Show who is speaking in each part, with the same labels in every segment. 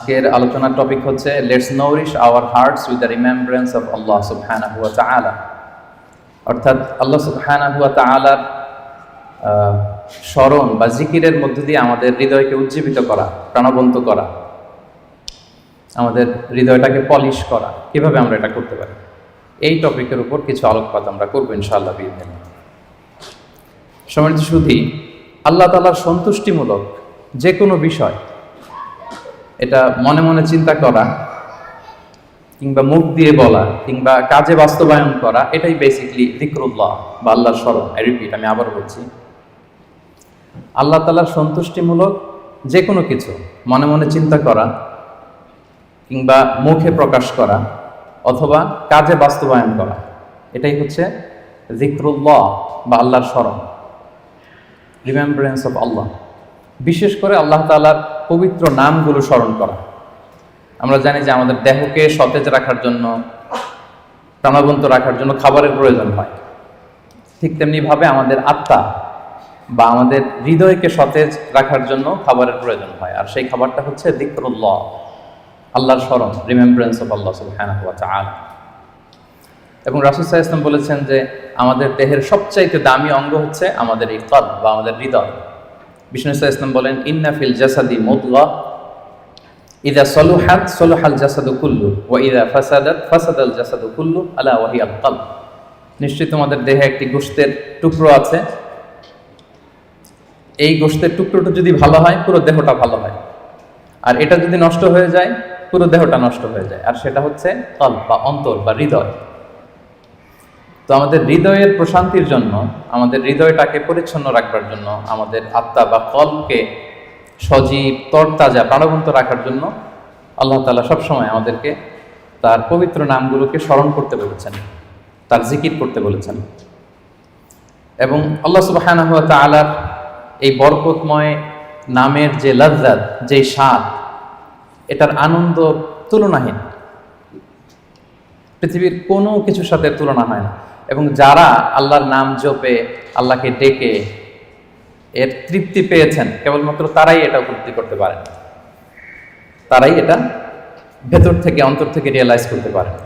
Speaker 1: আজকের আলোচনার টপিক হচ্ছে let's nourish our hearts with the remembrance of Allah সুবহানাহু ওয়া তাআলা। অর্থাৎ আল্লাহ সুবহানাহু ওয়া তাআলার স্মরণ বা জিকিরের মধ্য দিয়ে আমাদের হৃদয়কে উজ্জীবিত করা, প্রাণবন্ত করা, আমাদের হৃদয়টাকে পলিশ করা। কিভাবে আমরা এটা করতে পারি, এই টপিকের উপর কিছু আলোকপাত আমরা করবো ইনশাআল্লাহ বিইذنিল্লাহ। সম্মানিত সুধী, আল্লাহ তাআলার সন্তুষ্টিমূলক যে কোনো বিষয় এটা মনে মনে চিন্তা করা কিংবা মুখ দিয়ে বলা কিংবা কাজে বাস্তবায়ন করা, এটাই বেসিকলি যিকরুল্লাহ বা আল্লাহর স্মরণ। আমি আবার বলছি, আল্লাহ তাআলার সন্তুষ্টিমূলক যে কোনো কিছু মনে মনে চিন্তা করা কিংবা মুখে প্রকাশ করা অথবা কাজে বাস্তবায়ন করা, এটাই হচ্ছে যিকরুল্লাহ বা আল্লাহর স্মরণ, রিমেম্ব্রেন্স অফ আল্লাহ। বিশেষ করে আল্লাহ তাআলার পবিত্র নামগুলো স্মরণ করা। আমরা জানি যে আমাদের দেহকে সতেজ রাখার জন্য, প্রাণবন্ত রাখার জন্য খাবারের প্রয়োজন হয়। ঠিক তেমনিভাবে আমাদের আত্মা বা আমাদের হৃদয়কে সতেজ রাখার জন্য খাবারের প্রয়োজন হয়, আর সেই খাবারটা হচ্ছে যিকরুল্লাহ, আল্লাহর স্মরণ, রিমেম্ব্রেন্স অফ আল্লাহ সুবহানাহু ওয়া তাআলা। এবং রাসূল সাল্লাল্লাহু আলাইহি ওয়াসাল্লাম বলেছেন যে আমাদের দেহের সবচাইতে দামি অঙ্গ হচ্ছে আমাদের এই কলব বা আমাদের হৃদয়। বিষ্ণু সাল্লাল্লাহু আলাইহি ওয়াসাল্লাম বলেন, ইন্না ফিল জাসাদি মুদগাহ ইযা সালুহাত সালাহাল জাসাদু কুল্লু ওয়া ইযা ফাসাদাত ফাসাদাল জাসাদু কুল্লু আলা ওয়া হিয়াল কলব। নিশ্চয়ই তোমাদের দেহে একটি গোশতের টুকরো আছে, এই গোশতের টুকরোটা যদি ভালো হয় পুরো দেহটা ভালো হয়, আর এটা যদি নষ্ট হয়ে যায় পুরো দেহটা নষ্ট হয়ে যায়, আর সেটা হচ্ছে কলব বা অন্তর বা হৃদয়। তো আমাদের হৃদয়ের প্রশান্তির জন্য, আমাদের হৃদয়টাকে পরিচ্ছন্ন রাখবার জন্য, আমাদের আত্মা বা কলবকে সজীব তরতাজা প্রাণবন্ত রাখার জন্য আল্লাহ তাআলা সবসময় আমাদেরকে তার পবিত্র নামগুলোকে স্মরণ করতে বলেছেন, তার জিকির করতে বলেছেন। এবং আল্লাহ সুবহানাহু ওয়া তাআলার এই বরকতময় নামের যে লাযযাত, যে স্বাদ, এটার আনন্দ তুলনাহীন, পৃথিবীর কোনো কিছুর সাথে তুলনা হয় না। এবং যারা আল্লাহর নাম জপে, আল্লাহকে ডেকে এর তৃপ্তি পেয়েছেন, কেবলমাত্র তারাই এটা উপলব্ধি করতে পারেন, তারাই এটা ভেতর থেকে, অন্তর থেকে রিয়েলাইজ করতে পারেন।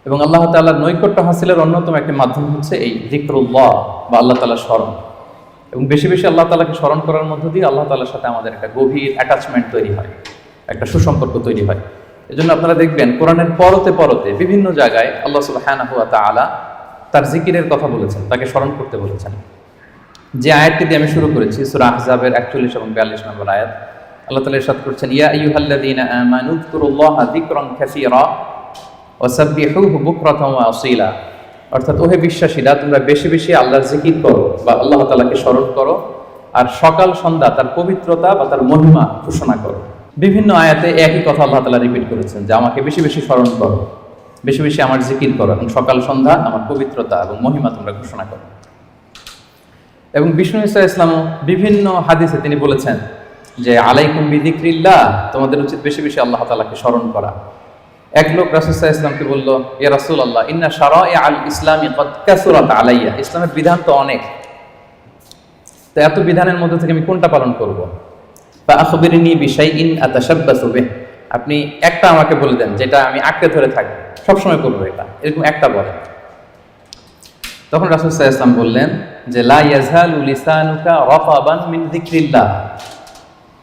Speaker 1: এবং আল্লাহ তাআলার নৈকট্য হাসিলের অন্যতম একটি মাধ্যম হচ্ছে এই যিকরুল্লাহ বা আল্লাহ তাআলার স্মরণ। এবং বেশি বেশি আল্লাহ তাআলাকে স্মরণ করার মধ্য দিয়ে আল্লাহ তাআলার সাথে আমাদের একটা গভীর অ্যাটাচমেন্ট তৈরি হয়, একটা সুসম্পর্ক তৈরি হয়। এজন্য আপনারা দেখবেন কোরআনের পরতে পরতে বিভিন্ন জায়গায় আল্লাহ সুবহানাহু ওয়া তাআলা তার জিকিরের কথা বলেছেন, তাকে স্মরণ করতে বলেছেন। যে আয়াতটি দিয়ে আমি শুরু করেছি, সূরা আহজাবের 41 এবং 42 নম্বর আয়াত, আল্লাহ তাআলা ইরশাদ করছেন, ইয়া আইয়ুহাল্লাযীনা আমানু যকুরুল্লাহা যিকরান কাসীরা ওয়া সাব্বিহুহু বুকরাতান ওয়া আসীলা। অর্থাৎ ওহে বিশ্বাসীরা, তোমরা বেশি বেশি আল্লাহর জিকির করো বা আল্লাহ তাআলাকে স্মরণ করো, আর সকাল সন্ধ্যা তার পবিত্রতা বা তার মহিমা ঘোষণা করো। বিভিন্ন আয়াতে একই কথা আল্লাহ তাআলা রিপিট করেছেন যে আমাকে বেশি বেশি স্মরণ করো, বেশি বেশি আমার জিকির করো, এবং সকাল সন্ধ্যা আমার পবিত্রতা এবং মহিমা তোমরা ঘোষণা করো। এবং বিষ্ণু ঈসা ইসলামও বিভিন্ন হাদিসে তিনি বলেছেন যে আলাইকুম বিযিকরিল্লাহ, তোমাদের উচিত বেশি বেশি আল্লাহ তাআলাকে স্মরণ করা। এক লোক রাসূল সাল্লাল্লাহু আলাইহি ওয়াসাল্লামকে বলল, ইয়া রাসূলুল্লাহ, ইন্না শারাইআল ইসলামি ক্বাদ কাসুরাত আলাইয়া, ইসলামের বিধান তো অনেক, তো এত বিধানের মধ্যে থেকে আমি কোনটা পালন করব? ফাআখবিরনি বিশাইইন আতাশাব্বাসু বিহি, আপনি একটা আমাকে বলে দেন যেটা আমি আঁকড়ে ধরে থাকব, সবসময় করবো এটা, এরকম একটা বলেন। তখন রাসূল সাল্লাল্লাহু আলাইহি ওয়াসাল্লাম বললেন যে লা ইয়াযহালু লিসানুকা রাতাবান মিন যিকরিল্লাহ,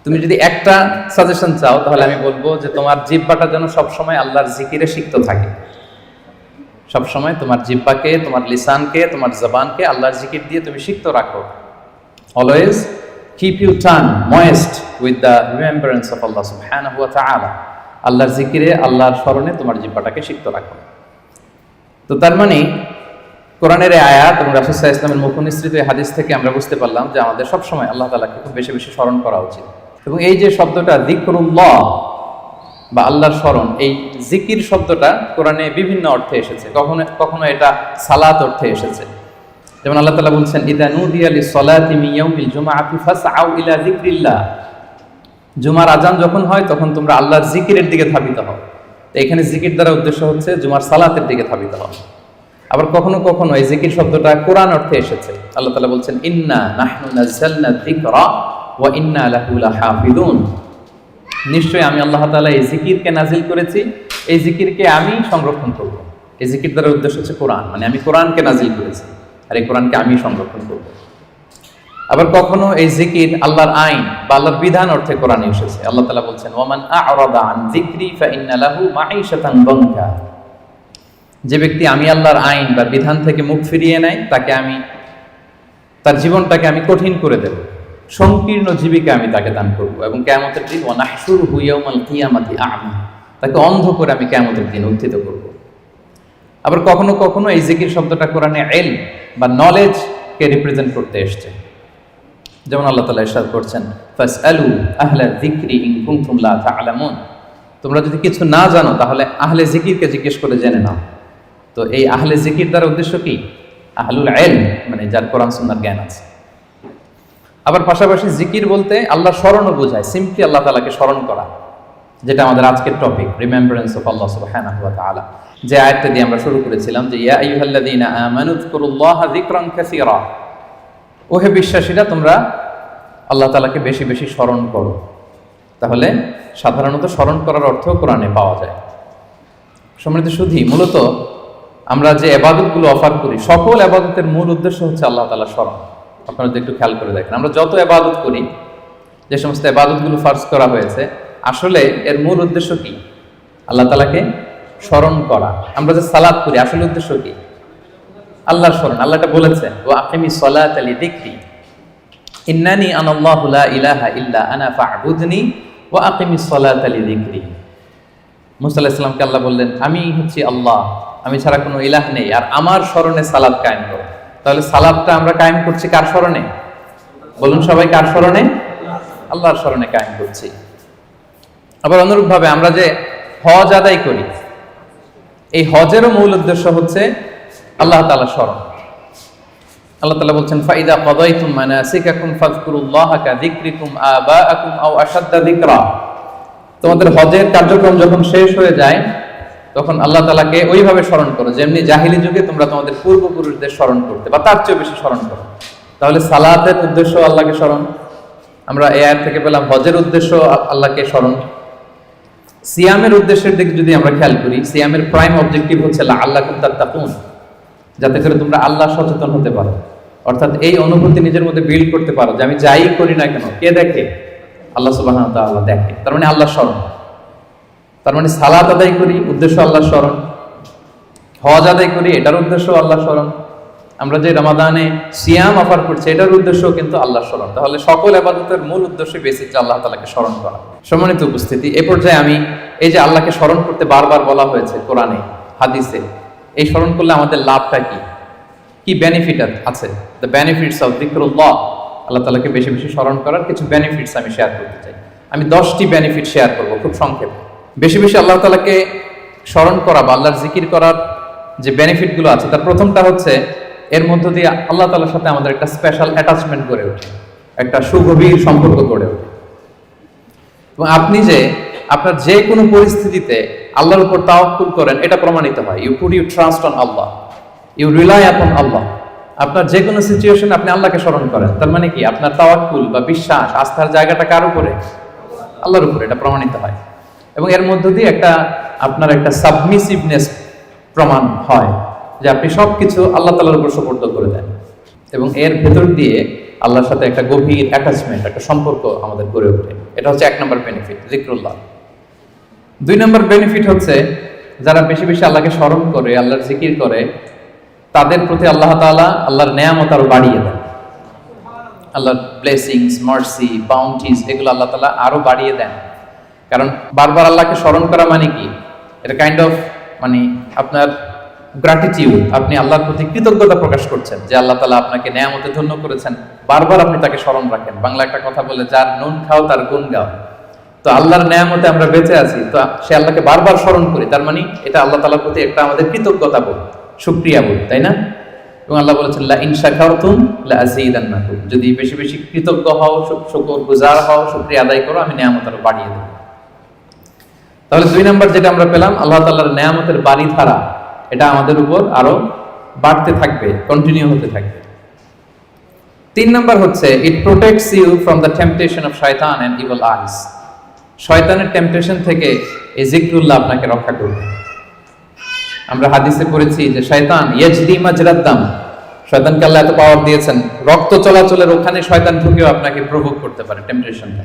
Speaker 1: তুমি যদি একটা সাজেশন চাও তাহলে আমি বলবো যে তোমার জিহ্বাটা যেন সবসময় আল্লাহর জিকিরে সিক্ত থাকে। সবসময় তোমার জিহ্বাকে, তোমার লিসানকে, তোমার জবানকে আল্লাহর জিকির দিয়ে তুমি সিক্ত রাখো। Always keep your tongue moist with the remembrance of Allah subhanahu wa ta'ala, আল্লাহর জিকিরে, আল্লাহর স্মরণে তোমার জিহ্বাটাকে সিক্ত রাখো। তো তার মানে কোরআনের এই আয়াত এবং রাসূল সাল্লাল্লাহু আলাইহি ওয়াসাল্লামের মুখনিসৃত এই হাদিস থেকে আমরা বুঝতে পারলাম যে আমাদের সবসময় আল্লাহ তাআলাকে খুব বেশি বেশি স্মরণ করা উচিত। এবং এই যে শব্দটা যিকরুল্লাহ বা আল্লাহর স্মরণ, এই জিকির শব্দটা কোরআনে বিভিন্ন অর্থে এসেছে। কখনো কখনো এটা সালাত অর্থে এসেছে, যেমন আল্লাহ তাআলা বলছেন, ইযা নুদিয়া লিস-সালাতি মিন ইয়াউমিল জুমআতি ফাসআউ ইলা যিকরিল্লাহ, জুমার আজান যখন হয় তখন তোমরা আল্লাহর জিকিরের দিকে ধাবিত হও। তো এখানে জিকির দ্বারা উদ্দেশ্য হচ্ছে জুমার সালাতের দিকে ধাবিত হও। আবার কখনো কখনো এই জিকির শব্দটা কোরআন অর্থে এসেছে। আল্লাহ তাআলা বলছেন, ইন্না নাহনু নাযালনা যিকরা ওয়া ইন্না লাহু লাহাফিজুন, নিশ্চয়ই আমি আল্লাহ তাআলা এই জিকিরকে নাজিল করেছি, এই জিকিরকে আমি সংরক্ষণ করব। এই জিকির দ্বারা উদ্দেশ্য হচ্ছে কোরআন, মানে আমি কোরআনকে নাজিল করেছি আর এই কোরআনকে আমি সংরক্ষণ করব। আবার কখনো এই জিকির আল্লাহর আইন বা আল্লাহর বিধান অর্থে কোরআনে এসেছে। আল্লাহ তাআলা বলছেন, ওয়ামান আ'রাদা আন যিকরি ফাইন্না লাহু মাঈশাতান দানকা। যে ব্যক্তি আমি আল্লাহর আইন বা বিধান থেকে মুখ ফিরিয়ে নেয়, তাকে আমি তার জীবনটাকে আমি কঠিন করে দেব, সংকীর্ণ জীবিকা আমি তাকে দান করব, এবং কিয়ামতের দিন ওয়া নাহশুরুহু ইয়াওমাল কিয়ামাতি আ'মা, তাকে অন্ধ করে আমি কিয়ামতের দিন উত্থিত করব। আবার কখনো কখনো এই জিকির শব্দটা কোরআনে ইলম বা নলেজ কে রিপ্রেজেন্ট করতে এসেছে। যেমন আল্লাহ তাআলা ইরশাদ করছেন, ফাসআলু আহলা যিকরি ইন কুনতুম লা তা'লামুন। তোমরা যদি কিছু না জানো তাহলে আহলে জিকিরকে জিজ্ঞেস করে জেনে নাও। তো এই আহলে জিকির দ্বারা উদ্দেশ্য কি? আহলুল ইলম, মানে যার কোরআন সুন্নাহর জ্ঞান আছে। আবার পাশাপাশি জিকির বলতে আল্লাহর স্মরণও বোঝায়, সিম্পলি আল্লাহ তাআলাকে স্মরণ করা, যেটা আমাদের আজকের টপিক, রিমেম্বারেন্স অফ আল্লাহ সুবহানাহু ওয়া তাআলা। যে আয়াতটা দিয়ে আমরা শুরু করেছিলাম যে ইয়া আইয়ুহাল্লাযীনা আমানু যকুরুল্লাহা যিকরান কাসীরা, ওহে বিশ্বাসীরা তোমরা আল্লাহ তাআলাকে বেশি বেশি স্মরণ করো। তাহলে সাধারণত স্মরণ করার অর্থ কোরআনে পাওয়া যায়। সম্মানিত সুধী, মূলত আমরা যে ইবাদতগুলো অফার করি, সকল ইবাদতের মূল উদ্দেশ্য হচ্ছে আল্লাহ তাআলার স্মরণ। আপনারা যদি একটু খেয়াল করে দেখেন, আমরা যত ইবাদত করি, যে সমস্ত ইবাদতগুলো ফার্জ করা হয়েছে, আসলে এর মূল উদ্দেশ্য কি? আল্লাহ তাআলাকে স্মরণ করা। আমরা যে সালাত করি, আসলে উদ্দেশ্য কি? আল্লাহর স্মরণ। আল্লাহ এটা বলেছেন, ওয়া আকিমিস সালাতা লিযিকরি ইন্নানি আনাল্লাহু লা ইলাহা ইল্লা আনা ফা'বুদনি ওয়া আকিমিস সালাতা লিযিকরি। মুসা আলাইহিস সালামকে আল্লাহ বললেন, আমি হচ্ছি আল্লাহ, আমি ছাড়া কোনো ইলাহ নেই, আর আমার স্মরণে সালাত কায়েম করো। তাহলে সালাতটা আমরা কায়েম করছি কার স্মরণে? বলুন সবাই, কার স্মরণে? আল্লাহর স্মরণে কায়েম করছি। আবার অনুরূপভাবে আমরা যে হজ আদায় করি, এই হজেরও মূল উদ্দেশ্য হচ্ছে আল্লাহ তাআলার স্মরণ। আল্লাহ তাআলা বলছেন, ফাইদা কাদাইতুম মানাসিকাকুম ফাযকুরুল্লাহা কাযিকরিকুম আবাআকুম আও আশাদ্দা যিকরা। তোমাদের হজের কার্যক্রম যখন শেষ হয়ে যায়, তখন আল্লাহ তাআলাকে ওইভাবে স্মরণ করো যেমনি জাহিলি যুগে তোমরা তোমাদের পূর্বপুরুষদের স্মরণ করতে, বা তার চেয়ে বেশি স্মরণ করো। তাহলে সালাতের উদ্দেশ্য আল্লাহকে স্মরণ, আমরা এই আয়াত থেকে পেলাম। হজের উদ্দেশ্য আল্লাহকে স্মরণ। সিয়ামের উদ্দেশ্যের দিকে যদি আমরা খেয়াল করি, সিয়ামের প্রাইম অবজেক্টিভ হচ্ছে লাআল্লাকুম তাত্তাকুন, যাতে করে তোমরা আল্লাহ সচেতন হতে পারো। অর্থাৎ এই অনুভূতি নিজের মধ্যে বিল্ড করতে পারো যে আমি যাই করি না কেন, কে দেখে? আল্লাহ সুবহানাহু ওয়া তাআলা দেখে। তার মানে আল্লাহ স্মরণ। তার মানে সালাত আদায় করি, উদ্দেশ্য আল্লাহ স্মরণ। হজ আদায় করি, এটার উদ্দেশ্য আল্লাহ স্মরণ। আমরা যে রমাদানে সিয়াম অফার করছি, এটার উদ্দেশ্য কিন্তু আল্লাহ স্মরণ। তাহলে সকল ইবাদতের মূল উদ্দেশ্য বেসিকলি আল্লাহ তাআলাকে স্মরণ করা। সম্মানিত উপস্থিতি, এই পর্যায়ে আমি এই যে আল্লাহকে স্মরণ করতে বারবার বলা হয়েছে কোরআনে, হাদিসে, এই স্মরণ করলে আমাদের লাভটা কি, কি বেনিফিট আছে? দ্য বেনিফিটস অফ যিকরুল্লাহ, আল্লাহ তাআলাকে বেশি বেশি স্মরণ করার কিছু বেনিফিটস আমি শেয়ার করতে চাই। আমি 10টি বেনিফিট শেয়ার করব খুব সংক্ষেপে। বেশি বেশি আল্লাহ তাআলাকে স্মরণ করা বা আল্লাহর জিকির করার যে বেনিফিটগুলো আছে, তার প্রথমটা হচ্ছে এর মধ্য দিয়ে আল্লাহ তাআলার সাথে আমাদের একটা স্পেশাল অ্যাটাচমেন্ট গড়ে ওঠে, একটা সুগভীর সম্পর্ক গড়ে ওঠে। এবং আপনি যে আপনার যে কোনো পরিস্থিতিতে আল্লাহর উপর তাওয়াক্কুল করেন, এটা প্রমাণিত হয়। You put you trust on Allah, you rely upon Allah. আপনার যে কোনো সিচুয়েশনে আপনি আল্লাহকে স্মরণ করেন, তার মানে কি? আপনার তাওয়াক্কুল বা বিশ্বাস, আস্থার জায়গাটা কার উপরে? আল্লাহর উপরে। এটা প্রমাণিত হয়। এবং এর মধ্য দিয়ে আপনার একটা সাবমিসিভনেস প্রমাণ হয়, যে আপনি সবকিছু আল্লাহ তাআলার উপর সুপর্দ করে দেন। এবং এর ভেতর দিয়ে আল্লাহর সাথে একটা গভীর অ্যাটাচমেন্ট, একটা সম্পর্ক আমাদের গড়ে ওঠে। এটা হচ্ছে 1 নম্বর বেনিফিট, যিকরুল্লাহ। 2 নম্বর বেনিফিট হচ্ছে যারা বেশি বেশি আল্লাহকে স্মরণ করে, আল্লাহর জিকির করে, তাদের প্রতি আল্লাহ তাআলা আল্লাহর নেয়ামত আরো বাড়িয়ে দেন। আল্লাহর ব্লেসিংস, মার্সি, বাউন্টিজ, এগুলো আল্লাহ তাআলা আরো বাড়িয়ে দেন। কারণ বারবার আল্লাহকে স্মরণ করা মানে কি? এটা কাইন্ড অফ মানে আপনার গ্র্যাটিটিউড, আপনি আল্লাহর প্রতি কৃতজ্ঞতা প্রকাশ করছেন যে আল্লাহ তাআলা আপনাকে নেয়ামতে ধন্য করেছেন। বারবার আপনি তাকে স্মরণ রাখেন। বাংলা একটা কথা বলে, যার নুন খাও তার গুণ গাও। তো আল্লাহর নেয়ামতে আমরা বেঁচে আছি, তো সে আল্লাহকে বারবার স্মরণ করি, তার মানে এটা আল্লাহ তাআলার প্রতি একটা আমাদের কৃতজ্ঞতা বোধ, শুকরিয়া বোধ, তাই না? এবং আল্লাহ বলেছেন, লা ইন শাকারতুম লা আযীদান্নাকুম, যদি বেশি বেশি কৃতজ্ঞ হও, শুকরগুজার হও, শুকরিয়া আদায় করো, আমি নেয়ামত আরো বাড়িয়ে দেব। তাহলে 2 নাম্বার যেটা আমরা পেলাম, আল্লাহ তাআলার নেয়ামতের বাড়িধারা এটা আমাদের উপর আরো বাড়তে থাকবে, কন্টিনিউ হতে থাকবে। 3 নাম্বার হচ্ছে, it protects you from the temptation of শয়তান এন্ড ইভিল আইস। শয়তানের টেম্পটেশন থেকে এই জিকরুল্লাহ আপনাকে রক্ষা করবে। আমরা হাদিসে পড়েছি যে শয়তান ইয়াজরি মাজরাদ দাম, শয়তানকে আল্লাহ এত পাওয়ার দিয়েছেন, রক্ত চলাচলের ওখানে শয়তান ঢুকেও আপনাকে প্রভোগ করতে পারে টেম্পটেশনটা।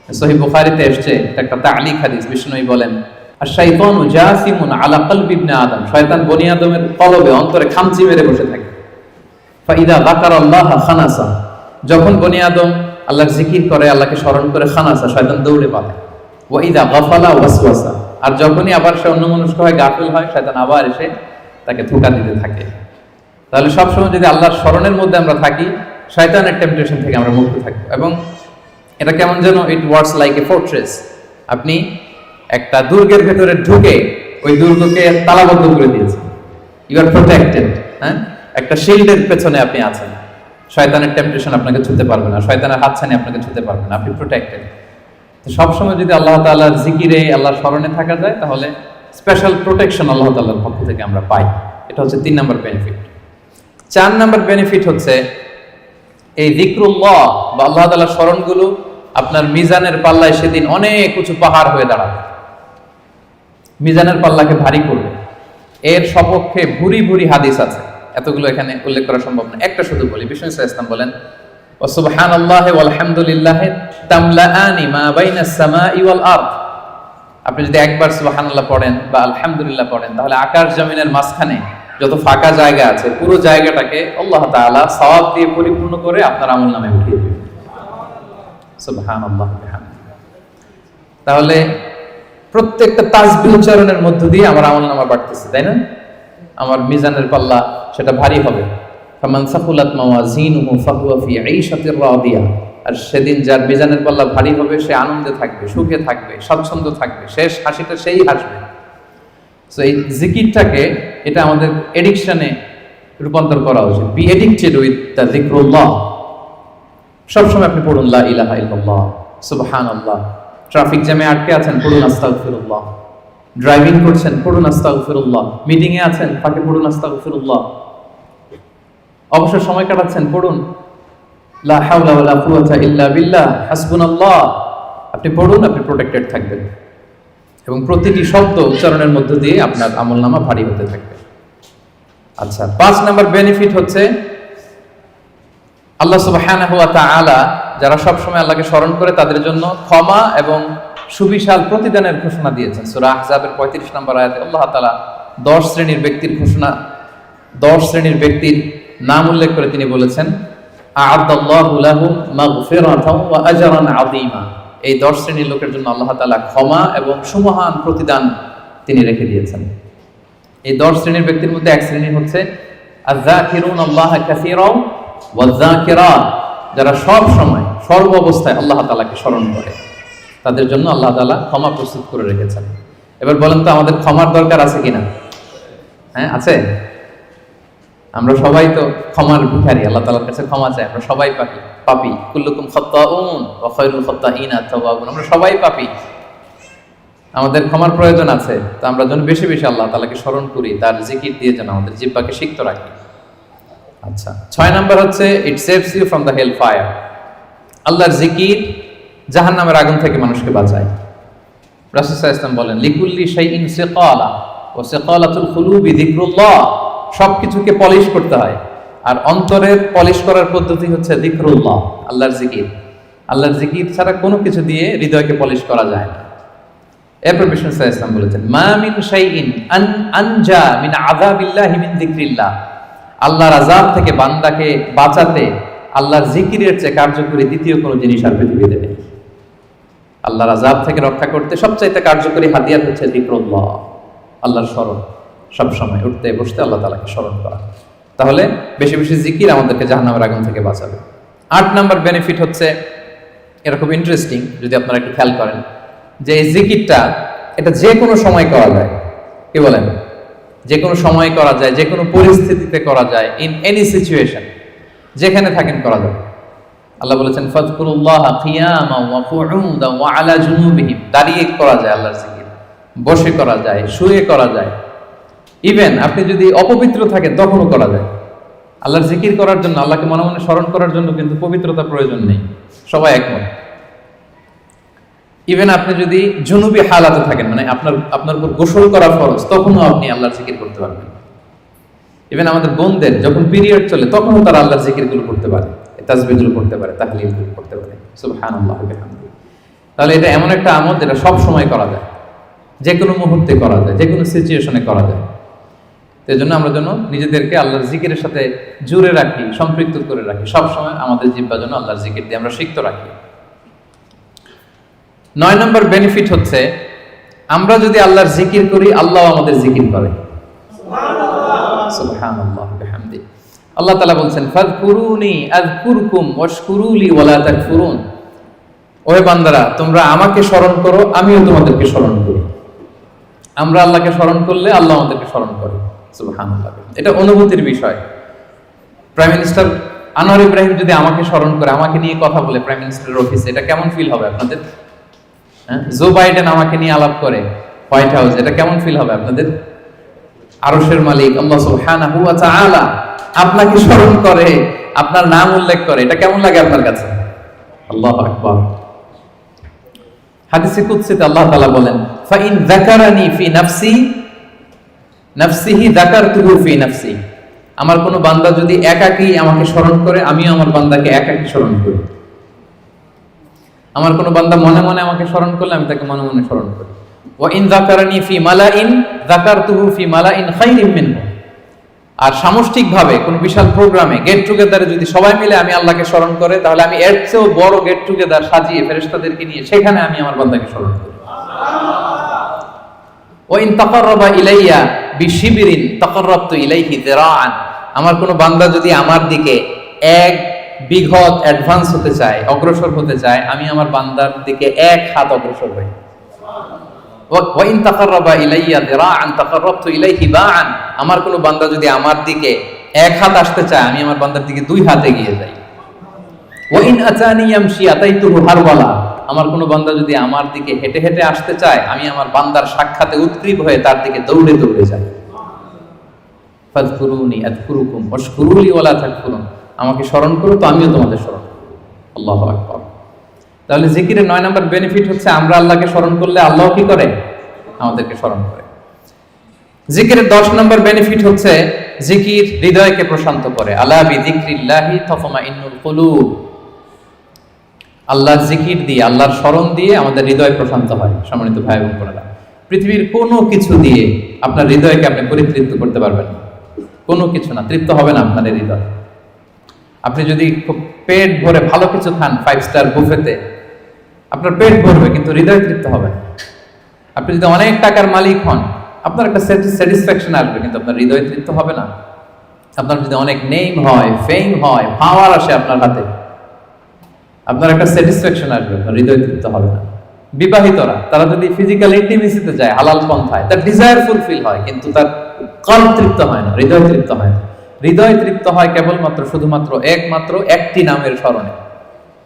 Speaker 1: সহিহ বুখারীতে এসেছে, একটা তা'লিক হাদিস, বিষ্ণুই বলেন আশ-শাইতানু জাসিমুন আলা কলবি ইবনে আদম, শয়তান বনি আদমের কলবে, অন্তরে খামচি মেরে বসে থাকে। ফাইদা যাকারাল্লাহ খানাসা, যখন বনি আদম আল্লাহর জিকির করে, আল্লাহকে স্মরণ করে, খানাসা, শয়তান দৌড়ে পালায়। ওয়া ইদা গাফালা ওয়াসওয়াসা, আর যখনই আবার সে অন্যমনস্ক হয়, গাফিল হয়, শয়তান আবার এসে তাকে ধোঁকা দিতে থাকে। তাহলে সবসময় যদি আল্লাহর স্মরণের মধ্যে আমরা থাকি, শয়তানের টেম্পটেশন থেকে আমরা মুক্ত থাকবো। এবং এটা কেমন যেন it works like a fortress. আপনি একটা দুর্গের ভেতরে ঢুকে ওই দুর্গকে তালাবদ্ধ করে দিয়েছেন, ইউ আর প্রোটেক্টেড। হ্যাঁ, একটা শিল্ডের পেছনে আপনি আছেন, শয়তানের টেম্পটেশন আপনাকে ছুঁতে পারবে না, শয়তানের হাতছানি আপনাকে ছুঁতে পারবে না, আপনি প্রোটেক্টেড। তো সবসময় যদি আল্লাহ তাআলার জিকিরে, আল্লাহর স্মরণে থাকা যায়, তাহলে স্পেশাল প্রোটেকশন আল্লাহ তাআলার পক্ষ থেকে আমরা পাই। এটা হচ্ছে 3 নম্বর বেনিফিট। 4 নম্বর বেনিফিট হচ্ছে এই যিকরুল্লাহ বা আল্লাহ তাআলার স্মরণগুলো আপনার মিজানের পাল্লায় সেদিন অনেক উঁচু পাহাড় হয়ে দাঁড়াবে, মিজানের পাল্লাকে ভারী করবে। এর সপক্ষে ভুরি ভুরি হাদিস আছে, এতগুলো এখানে উল্লেখ করা সম্ভব না, একটা শুধু বলি। বিষ্ণু ইসলাম বলেন ওয়া সুবহানাল্লাহি ওয়াল হামদুলিল্লাহি তামলাআনি মা বাইনাস সামাই ওয়াল আরদ। আপনি যদি একবার সুবহানাল্লাহ পড়েন বা আলহামদুলিল্লাহ পড়েন, তাহলে আকাশ জমিনের মাঝখানে যত ফাঁকা জায়গা আছে, পুরো জায়গাটাকে আল্লাহ তাআলা সওয়াব দিয়ে পরিপূর্ণ করে আপনার আমলনামে উঠিয়ে দিবেন। সুবহানাল্লাহ বিহামদিহি। তাহলে প্রত্যেকটা তাসবিহ উচ্চারণের মধ্য দিয়ে আমার আমলনামা বাড়তেছে, তাই না? আমার মিজানের পাল্লা সেটা ভারী হবে। ফামান সাকুলাত মাওয়াজিনুহু ফাহুয়া ফি ঈশাতির রাদিয়া। আর সেদিন যার মিজানের পাল্লা ভারী হবে, সে আনন্দে থাকবে, সুখে থাকবে, স্বচ্ছন্দ থাকবে, শেষ হাসিটা সেই হাসবে। সো এই জিকিরটাকে, এটা আমাদের এডিকশনে রূপান্তর করা উচিত। বি এডিক্টেড উইথ দ্য যিকরুল্লাহ। সবসময় আপনি পড়ুন লা ইলাহা ইল্লাল্লাহ, সুবহানাল্লাহ। ট্রাফিক জ্যামে আটকে আছেন, পড়ুন আস্তাগফিরুল্লাহ। ড্রাইভিং করছেন, পড়ুন আস্তাগফিরুল্লাহ। মিটিং এ আছেন, ফাঁকে পড়ুন আস্তাগফিরুল্লাহ। অবসর সময় কাটাচ্ছেন, পড়ুন লা হাওলা ওয়ালা কুওয়াতা ইল্লা বিল্লাহ, হাসবুনাল্লাহ। আপনি পড়ুন, আপনি প্রোটেক্টেড থাকবেন এবং প্রতিটি শব্দ উচ্চারণের মধ্য দিয়ে আপনার আমলনামা ভারী হতে থাকবে। আচ্ছা, 5 নম্বর বেনিফিট হচ্ছে আল্লাহ সুবহানাহু ওয়া তাআলা যারা সব সময় আল্লাহকে স্মরণ করে, তাদের জন্য ক্ষমা এবং সুবিশাল প্রতিদানের ঘোষণা দিয়েছেন। সূরা আহজাবের 35 নম্বর আয়াতে আল্লাহ তাআলা 10 শ্রেণীর ব্যক্তির ঘোষণা, 10 শ্রেণীর ব্যক্তির নাম উল্লেখ করে তিনি বলেছেন আ'আদাল্লাহু লাহুম মাগফিরাতাও ওয়া আজরান আযীমা। এই 10 শ্রেণীর লোকের জন্য আল্লাহ তাআলা ক্ষমা এবং সুমহান প্রতিদান তিনি রেখে দিয়েছেন। এই 10 শ্রেণীর ব্যক্তির মধ্যে এক শ্রেণী হচ্ছে আয-যাকিরুনাল্লাহা কাসীরাও ওয়ায-যাকিরাত, যারা সব সময় সর্ব অবস্থায় আল্লাহ তাআলাকে স্মরণ করে, তাদের জন্য আল্লাহ তাআলা ক্ষমা প্রস্তুত করে রেখেছেন। এবার বলেন তো, আমাদের ক্ষমার দরকার আছে কিনা? হ্যাঁ, আছে। আমরা সবাই তো ক্ষমার ভিখারি, আল্লাহ তাআলার কাছে ক্ষমা চাই। আমরা সবাই পাপী। কুল্লুকুম খাত্তাউন ওয়া খায়রুল খাত্তাইনা তাওয়াবুন। আমরা সবাই পাপী, আমাদের ক্ষমার প্রয়োজন আছে। তো আমরা যেন বেশি বেশি আল্লাহ তাআলাকে স্মরণ করি, তার জিকির দিয়ে যেন আমাদের জিহ্বাকে সিক্ত রাখি। আচ্ছা, 6 নম্বর হচ্ছে it saves you from the hell fire. আল্লাহর জিকির জাহান্নামের আগুন থেকে মানুষকে বাঁচায়। রাসূল সাল্লাল্লাহু আলাইহি ওয়াসাল্লাম বলেন লিকুল্লি শাইইন সিকালা ওয়া সিকালাতুল কুলুবি যিকরুল্লাহ। সবকিছুকে পলিশ করতে হয়, আর অন্তরের পলিশ করার পদ্ধতি হচ্ছে যিকরুল্লাহ, আল্লাহর জিকির। আল্লাহর জিকির ছাড়া কোনো কিছু দিয়ে হৃদয়কে পলিশ করা যায় না। এরপর বিষ্ণু সাল্লাল্লাহু আলাইহি ওয়াসাল্লাম বলেছেন মা মিন শাইইন আনজা মিন আযাবিল্লাহি মিন যিকরিল্লাহ। আল্লাহর আযাব থেকে বান্দাকে বাঁচাতে আল্লাহর জিকিরের চেয়ে কার্যকরী দ্বিতীয় কোনো জিনিস আর পৃথিবীতে নেই। আল্লাহর আযাব থেকে রক্ষা করতে সবচাইতে কার্যকরী হাতিয়ার হচ্ছে যিকরুল্লাহ, আল্লাহর স্মরণ। সব সময় উঠতে বসতে আল্লাহ তাআলাকে স্মরণ করা। তাহলে বেশি বেশি জিকির আমাদেরকে জাহান্নামের আগুন থেকে বাঁচাবে। 8 নম্বর বেনিফিট হচ্ছে, এটা খুব ইন্টারেস্টিং যদি আপনারা একটু খেয়াল করেন, যে এই জিকিরটা এটা যে কোনো সময় করা যায়। কি বলেন? যে কোনো সময় করা যায়, যে কোনো পরিস্থিতিতে করা যায়, ইন এনি সিচুয়েশন, যেখানে থাকেন করা যায়। আল্লাহ বলেছেন ফাযকুরুল্লাহা কিয়ামান ওয়া কুউদান ওয়া আলা জুনুবিহিম। দাঁড়িয়ে করা যায় আল্লাহর জিকির, বসে করা যায়, শুয়ে করা যায়, ইভেন আপনি যদি অপবিত্র থাকেন তখনও করা যায়। আল্লাহর জিকির করার জন্য, আল্লাহকে মনে মনে স্মরণ করার জন্য কিন্তু পবিত্রতা প্রয়োজন নেই, সবাই একমত। ইভেন আপনি যদি জুনুবি হালাতে থাকেন, মানে আপনার উপর গোসল করা ফরজ, তখনও আপনি আল্লাহর জিকির করতে পারবেন। ইভেন আমাদের বোনদের যখন পিরিয়ড চলে তখনও তারা আল্লাহর জিকিরগুলো করতে পারে, তাসবিহগুলো করতে পারে, তাহলিলগুলো করতে পারে। সুবহানাল্লাহ ওয়া বিহামদিহি। তাহলে এটা এমন একটা আমল যেটা সব সময় করা যায়, যে কোনো মুহূর্তে করা যায়, যে কোনো সিচুয়েশনে করা যায়। এই জন্য আমরা যেন নিজেদেরকে আল্লাহর জিকিরের সাথে জুড়ে রাখি, সম্পৃক্ত করে রাখি, সবসময় আমাদের জিহ্বা যেন আল্লাহর জিকির দিয়ে আমরা সিক্ত রাখি। 9 নম্বর বেনিফিট হচ্ছে, আমরা যদি আল্লাহর জিকির করি, আল্লাহ আমাদের জিকির করে। সুবহানাল্লাহ ওয়া বিহামদিহি। আল্লাহ তাআলা বলছেন, ফাযকুরুনি আযকুরকুম ওয়াশকুরুলি ওয়ালা তাকফুরুন। ওহে বান্দারা, তোমরা আমাকে স্মরণ করো, আমিও তোমাদেরকে স্মরণ করি। আমরা আল্লাহকে স্মরণ করলে আল্লাহ আমাদেরকে স্মরণ করে। সুবহানাল্লাহ। এটা অনুভূতির বিষয়। প্রাইম মিনিস্টার আনোয়ার ইব্রাহিম যদি আমাকে স্মরণ করে, আমাকে নিয়ে কথা বলে প্রাইম মিনিস্টারের অফিসে, এটা কেমন ফিল হবে আপনাদের? জো বাইডেন আমাকে নিয়ে আলাপ করে হোয়াইট হাউস, এটা কেমন ফিল হবে আপনাদের? আরশের মালিক আল্লাহ সুবহানাহু ওয়া তাআলা আপনাকে স্মরণ করে, আপনার নাম উল্লেখ করে, এটা কেমন লাগে আপনার কাছে? আল্লাহু আকবার। হাদিসে কুদসিতে আল্লাহ তাআলা বলেন, ফাইন যাকারানি ফি নাফসি নাফসিহি যাকারতুহু ফি নাফসি। আমার কোন বান্দা যদি একাকী আমাকে স্মরণ করে, আমিও আমার বান্দাকে একাকী স্মরণ করি। আমার কোন বান্দা মনে মনে আমাকে স্মরণ করলে, আমি তাকে মনে মনে স্মরণ করি। ওয়া ইন যাকারানি ফি মালাইন যাকারতুহু ফি মালাইন খায়রিম মিনহু। আর সামষ্টিকভাবে কোন বিশাল প্রোগ্রামে, গেট টুগেদারে যদি সবাই মিলে আমি আল্লাহকে স্মরণ করে, তাহলে আমি এর চেয়েও বড় গেট টুগেদার সাজিয়ে ফেরেশতাদেরকে নিয়ে সেখানে আমি আমার বান্দাকে স্মরণ করি। ওয়া ইন তাকাররাবা ইলাইয়া বিশিবরিন তাকাররাবতু ইলাইহি যিরাআন। আমার কোন বান্দা যদি আমার দিকে এক বিঘত অ্যাডভান্স হতে চায়, অগ্রসর হতে চায়, আমি আমার বান্দার দিকে এক হাত অগ্রসর হই। ওয়া ইন তাকাররাবা ইলাইয়া যিরাআন তাকাররাবতু ইলাইহি বাআন। আমার কোন বান্দা যদি আমার দিকে এক হাত আসতে চায়, আমি আমার বান্দার দিকে দুই হাত এগিয়ে যাই। ওয়া ইন আতানি ইয়ামশি আতাইতুহু হারওয়ালা। আমার কোন বান্দা যদি আমার দিকে হেঁটে হেঁটে আসতে চায়, আমি আমার বান্দার সাক্ষাতে উৎগ্রীব হয়ে তার দিকে দৌড়ে দৌড়ে যাই। ফাযকুরুনি আযকুরুকুম ওয়াশকুরুলি ওয়ালা তাকফুরুন। আমাকে স্মরণ করো তো আমিও তোমাদের স্মরণ করব। আল্লাহু আকবার। তাহলে জিকিরের 9 নম্বর বেনিফিট হচ্ছে, আমরা আল্লাহকে স্মরণ করলে আল্লাহ কি করে? আমাদেরকে স্মরণ করে। জিকিরের 10 নম্বর বেনিফিট হচ্ছে, জিকির হৃদয়কে প্রশান্ত করে। আলা বিযিকরিল্লাহি তাতমাইন্নুল কুলুব। আল্লাহর জিকির দিয়ে, আল্লাহর স্মরণ দিয়ে আমাদের হৃদয় প্রশান্ত হয়। সম্মানিত ভাই এবং বোনেরা, পৃথিবীর কোনো কিছু দিয়ে আপনার হৃদয়কে আপনি পরিতৃপ্ত করতে পারবেন না। কোনো কিছু না, তৃপ্ত হবে না আপনার হৃদয়। আপনি যদি খুব পেট ভরে ভালো কিছু খান 5 স্টার বুফেতে, আপনার পেট ভরবে কিন্তু হৃদয় তৃপ্ত হবে না। আপনি যদি অনেক টাকার মালিক হন, আপনার একটা স্যাটিসফ্যাকশন আসবে, কিন্তু আপনার হৃদয় তৃপ্ত হবে না। আপনার যদি অনেক নেম হয়, ফেম হয়, পাওয়ার আসে আপনার হাতে, আপনার একটা স্যাটিসফ্যাকশন আসবে, আপনার হৃদয় তৃপ্ত হবে না। বিবাহিতরা, তারা যদি ফিজিক্যাল ইন্টিমেসিতে যায় হালাল পন্থায়, তার ডিজায়ার ফুলফিল হয়, কিন্তু তার কল্প তৃপ্ত হয় না, হৃদয় তৃপ্ত হয় না। হৃদয় তৃপ্ত হয় কেবলমাত্র, শুধুমাত্র, একমাত্র একটি নামের স্মরণে।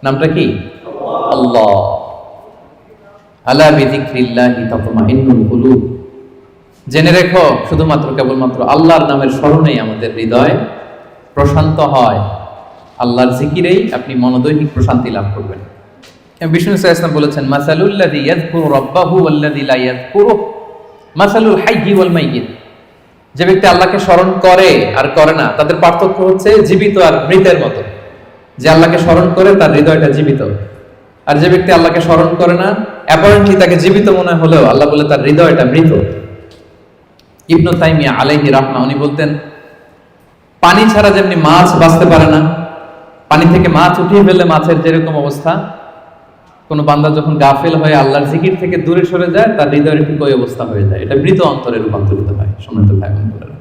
Speaker 1: নামটা কি? আল্লাহ। আলা বিযিকরিল্লাহি তাতমাইন্নুল কুলুব। জেনে রেখো, শুধুমাত্র কেবলমাত্র আল্লাহর নামের স্মরণেই আমাদের হৃদয় প্রশান্ত হয়। আল্লাহর জিকিরেই আপনি মনোদৈহিক প্রশান্তি লাভ করবেন। বিষ্ণু সাল্লাল্লাহু আলাইহি ওয়াসাল্লাম বলেছেন, মাসালুল্লাযী ইয়াযকুরু রাব্বাহু ওয়াল্লাযী লা ইয়াযকুরু মাসালুল হাইয়্যি ওয়াল মাইয়্যিত। যে ব্যক্তি আল্লাহকে স্মরণ করে আর করে না, তাদের পার্থক্য হচ্ছে জীবিত আর মৃতের মতো। যে আল্লাহকে স্মরণ করে তার হৃদয়টা জীবিত, আর যে ব্যক্তি আল্লাহকে স্মরণ করে না, অ্যাপারেন্টলি তাকে জীবিত মনে হলেও আল্লাহ বলে তার হৃদয়টা মৃত। ইবনু তাইমিয়া আলাইহি রাহমা, উনি বলতেন, পানি ছাড়া যেমনি মাছ বাঁচতে পারে না, পানি থেকে মাছ উঠিয়ে ফেললে মাছের যেরকম অবস্থা, কোন বান্দা যখন গাফেল হয়ে আল্লাহর জিকির থেকে দূরে সরে যায়, তার হৃদয়ের ঠিক ওই অবস্থা হয়ে যায়। এটা মৃত অন্তরে রূপান্তরিত হয়। সম্মানিত ভাই বোনেরা,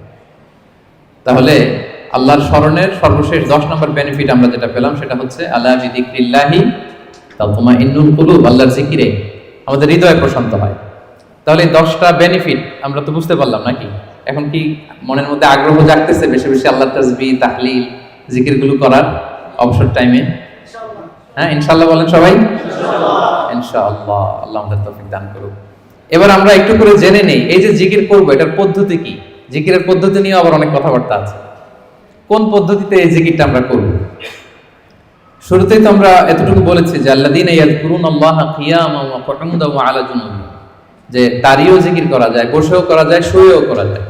Speaker 1: তাহলে আল্লাহর স্মরণের সর্বশেষ 10 নম্বর বেনিফিট আমরা যেটা পেলাম, সেটা হচ্ছে আলা বিযিকরিল্লাহি তাতমাইন্নুল কুলুব। আল্লাহর জিকিরে আমাদের হৃদয় প্রশান্ত হয়। তাহলে 10টা বেনিফিট আমরা তো বুঝতে পারলাম নাকি? এখন কি মনের মধ্যে আগ্রহ জাগতেছে বেশি বেশি আল্লাহর তাসবিহ, তাহলিল, জিকিরগুলো করার অবসর টাইমে? হ্যাঁ, ইনশাআল্লাহ বলেন সবাই। ইনশাআল্লাহ, আল্লাহ আমাদের তৌফিক দান করুক। এবার আমরা একটু করে জেনে নেই, এই যে জিকির করব, এটার পদ্ধতি কি? জিকিরের পদ্ধতি নিয়ে আবার অনেক কথাবার্তা আছে। কোন পদ্ধতিতে এই জিকিরটা আমরা করব? শুরুতেই তো আমরা এতটুকু বলেছি যে আল্লাযীনা ইয়াযকুরুনাল্লাহা কিয়ামান ওয়া কুউদান ওয়া আলা জুনুবিহিম, যে দাঁড়িয়েও জিকির করা যায়, বসেও করা যায়, শুয়েও করা যায়।